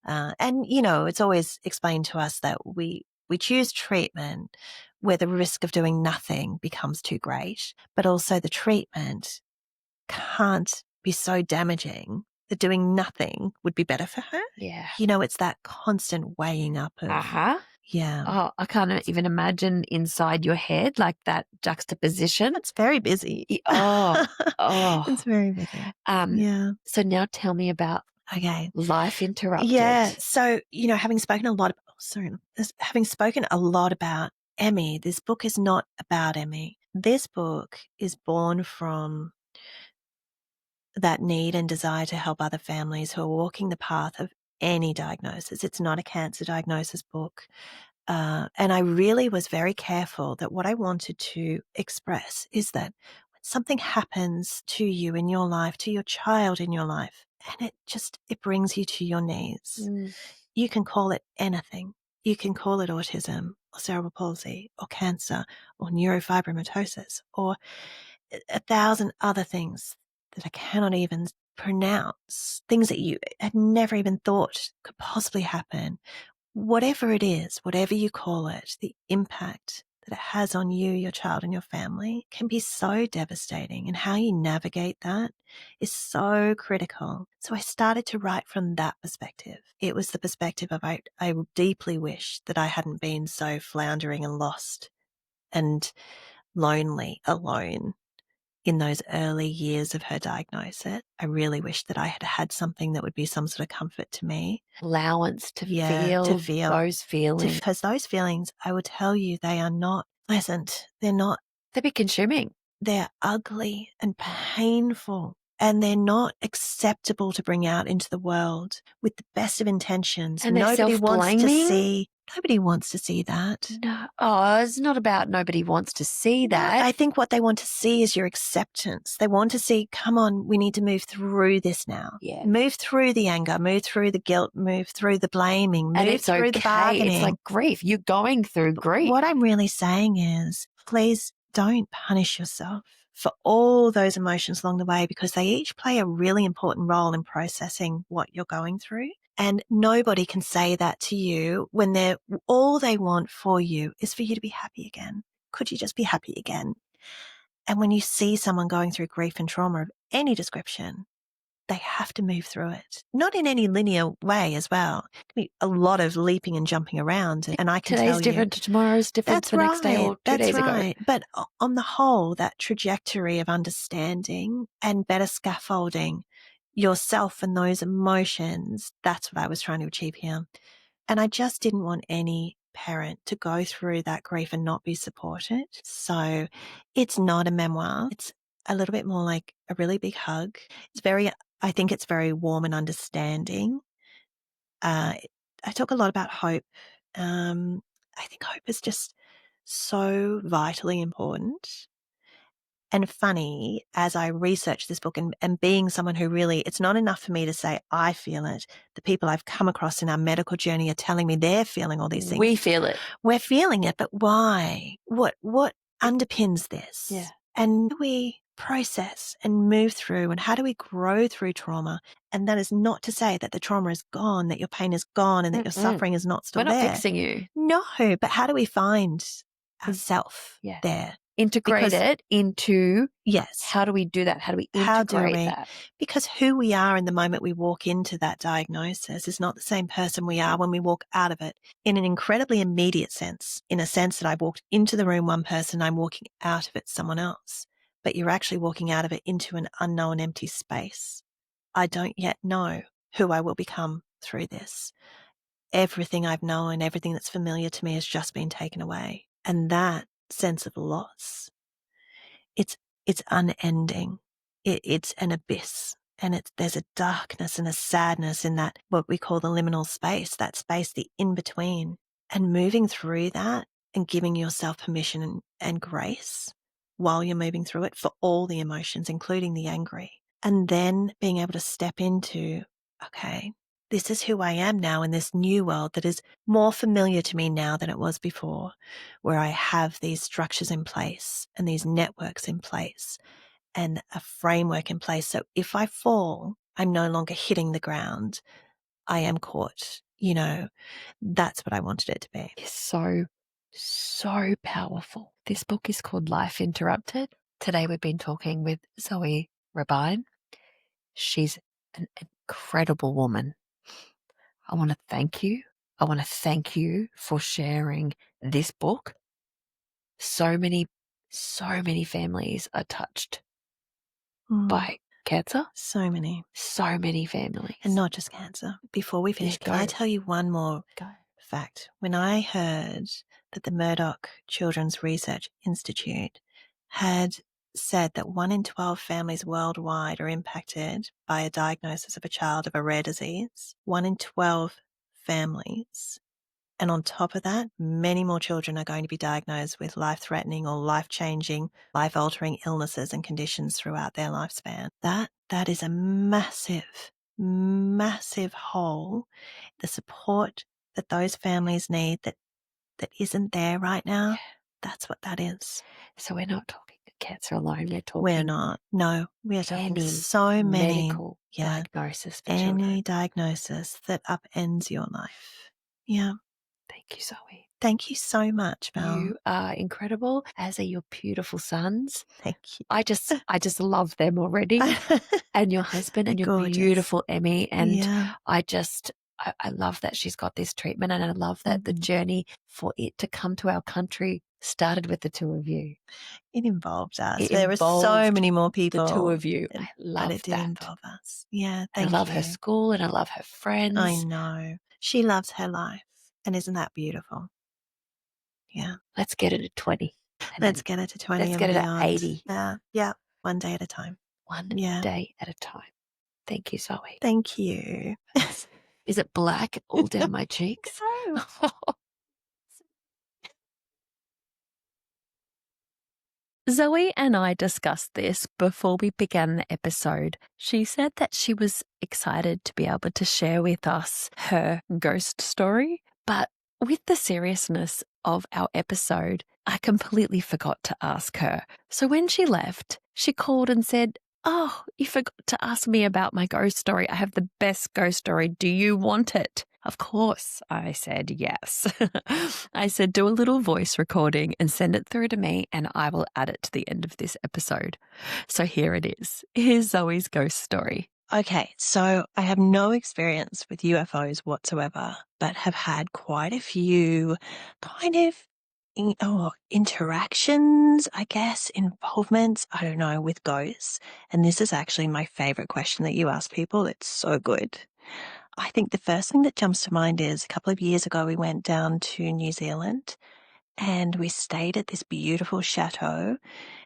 And, it's always explained to us that we choose treatment where the risk of doing nothing becomes too great, but also the treatment can't be so damaging that doing nothing would be better for her. Yeah. It's that constant weighing up of, yeah. Oh, I can't even imagine inside your head, like that juxtaposition. It's very busy. Oh. It's very busy. Yeah. So now tell me about Life Interrupted. Yeah. So, having spoken a lot about Emmy, this book is not about Emmy. This book is born from that need and desire to help other families who are walking the path of any diagnosis. It's not a cancer diagnosis book. And I really was very careful that what I wanted to express is that when something happens to you in your life, to your child in your life, and it brings you to your knees, you can call it anything. You can call it autism or cerebral palsy or cancer or neurofibromatosis or 1,000 other things that I cannot even pronounce, things that you had never even thought could possibly happen. Whatever it is, whatever you call it, the impact that it has on you, your child, and your family can be so devastating, and how you navigate that is so critical. So I started to write from that perspective. It was the perspective of I deeply wish that I hadn't been so floundering and lost and lonely, alone in those early years of her diagnosis. I really wish that I had had something that would be some sort of comfort to me. Allowance to feel those feelings. Because those feelings, I will tell you, they are not pleasant. They'll be consuming. They're ugly and painful. And they're not acceptable to bring out into the world with the best of intentions. And nobody wants to see that. No. Oh, it's not about nobody wants to see that. No, I think what they want to see is your acceptance. They want to see, come on, we need to move through this now. Yeah. Move through the anger, move through the guilt, move through the blaming, move through the bargaining. It's like grief. You're going through grief. What I'm really saying is, please don't punish yourself for all those emotions along the way, because they each play a really important role in processing what you're going through. And nobody can say that to you when all they want for you is for you to be happy again. Could you just be happy again? And when you see someone going through grief and trauma of any description, they have to move through it. Not in any linear way as well. It can be a lot of leaping and jumping around. And I can tell you, today's different to tomorrow's different to the next day or 2 days ago. But on the whole, that trajectory of understanding and better scaffolding yourself and those emotions, that's what I was trying to achieve here. And I just didn't want any parent to go through that grief and not be supported. So it's not a memoir. It's a little bit more like a really big hug. I think it's very warm and understanding. I talk a lot about hope. I think hope is just so vitally important. And funny, as I research this book and being someone who really, it's not enough for me to say, I feel it. The people I've come across in our medical journey are telling me they're feeling all these things. We feel it. We're feeling it, but why? What underpins this? Yeah. And how do we process and move through, and how do we grow through trauma? And that is not to say that the trauma is gone, that your pain is gone, and that your suffering is not still We're not there. fixing you. No, but how do we find ourself Yeah. there? Integrate it into, yes. How do we do that? How do we integrate that? Because who we are in the moment we walk into that diagnosis is not the same person we are when we walk out of it, in an incredibly immediate sense, in a sense that I walked into the room one person, I'm walking out of it someone else. But you're actually walking out of it into an unknown empty space. I don't yet know who I will become through this. Everything I've known, everything that's familiar to me has just been taken away. And that sense of loss, it's unending. It's an abyss. And there's a darkness and a sadness in that, what we call the liminal space, that space, the in-between. And moving through that and giving yourself permission and grace while you're moving through it for all the emotions, including the angry. And then being able to step into, okay, this is who I am now in this new world that is more familiar to me now than it was before, where I have these structures in place and these networks in place and a framework in place. So if I fall, I'm no longer hitting the ground. I am caught. That's what I wanted it to be. It's so powerful. This book is called Life Interrupted. Today we've been talking with Zoe Rabine. She's an incredible woman. I want to thank you. I want to thank you for sharing this book. So many families are touched by cancer. So many families. And not just cancer. Before we finish, can I tell you one more fact? When I heard that the Murdoch Children's Research Institute had said that 1 in 12 families worldwide are impacted by a diagnosis of a child of a rare disease, 1 in 12 families. And on top of that, many more children are going to be diagnosed with life-threatening or life-changing, life-altering illnesses and conditions throughout their lifespan. That is a massive, massive hole. The support that those families need that isn't there right now, that's what that is. So we're not talking cancer alone. We're not. No, we are talking so many medical diagnosis for children. Any diagnosis that upends your life. Yeah. Thank you, Zoe. Thank you so much, Val. You are incredible, as are your beautiful sons. Thank you. I just love them already. And your husband and your gorgeous. Beautiful Emmy. And yeah. I love that she's got this treatment, and I love that the journey for it to come to our country started with the two of you. It involved us. There were so many more people. The two of you. I love but it did involve us. Yeah, thank you. I love you. her school and I love her friends. I know. She loves her life. And isn't that beautiful? Yeah. Let's get it to 20. Let's get it to 20 Let's get it to 80. Yeah. One day at a time. One day at a time. Thank you, Zoe. Thank you. Is it black all down my cheeks? No. Zoe and I discussed this before we began the episode. She said that she was excited to be able to share with us her ghost story, but with the seriousness of our episode, I completely forgot to ask her. So when she left, she called and said, "Oh, you forgot to ask me about my ghost story. I have the best ghost story. Do you want it?" Of course, I said yes. I said, do a little voice recording and send it through to me, and I will add it to the end of this episode. So here it is. Here's Zoe's ghost story. Okay, so I have no experience with UFOs whatsoever, but have had quite a few kind of interactions, I guess, involvements, I don't know, with ghosts. And this is actually my favorite question that you ask people. It's so good. I think the first thing that jumps to mind is a couple of years ago, we went down to New Zealand and we stayed at this beautiful chateau,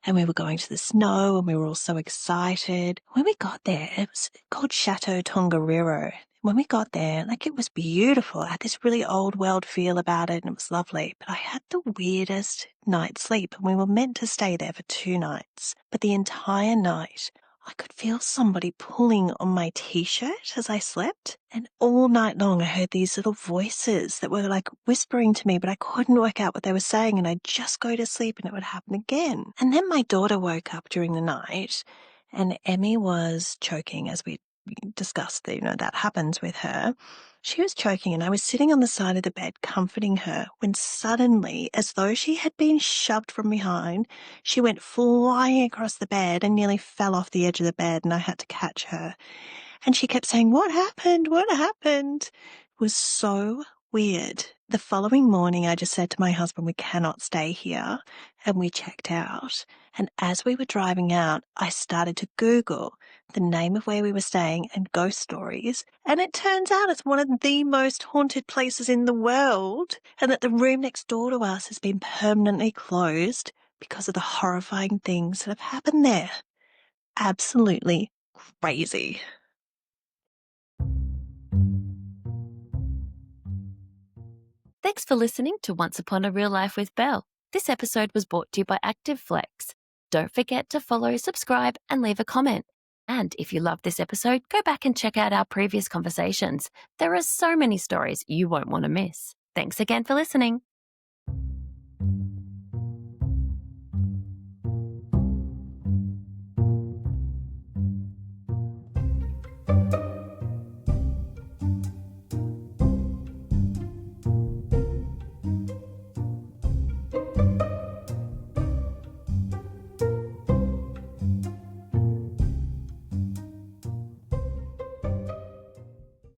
and we were going to the snow and we were all so excited. When we got there, it was called Chateau Tongariro. when we got there, like, it was beautiful. I had this really old world feel about it and it was lovely. But I had the weirdest night's sleep and we were meant to stay there for 2 nights. But the entire night, I could feel somebody pulling on my t-shirt as I slept. And all night long, I heard these little voices that were like whispering to me, but I couldn't work out what they were saying. And I'd just go to sleep and it would happen again. And then my daughter woke up during the night and Emmy was choking, as we discussed that, that happens with her. She was choking and I was sitting on the side of the bed comforting her when suddenly, as though she had been shoved from behind, she went flying across the bed and nearly fell off the edge of the bed and I had to catch her. And she kept saying, "What happened? What happened?" It was so weird. The following morning, I just said to my husband, "We cannot stay here." And we checked out. And as we were driving out, I started to Google the name of where we were staying and ghost stories. And it turns out it's one of the most haunted places in the world. And that the room next door to us has been permanently closed because of the horrifying things that have happened there. Absolutely crazy. Thanks for listening to Once Upon a Real Life with Belle. This episode was brought to you by ActiveFlex. Don't forget to follow, subscribe, and leave a comment. And if you loved this episode, go back and check out our previous conversations. There are so many stories you won't want to miss. Thanks again for listening.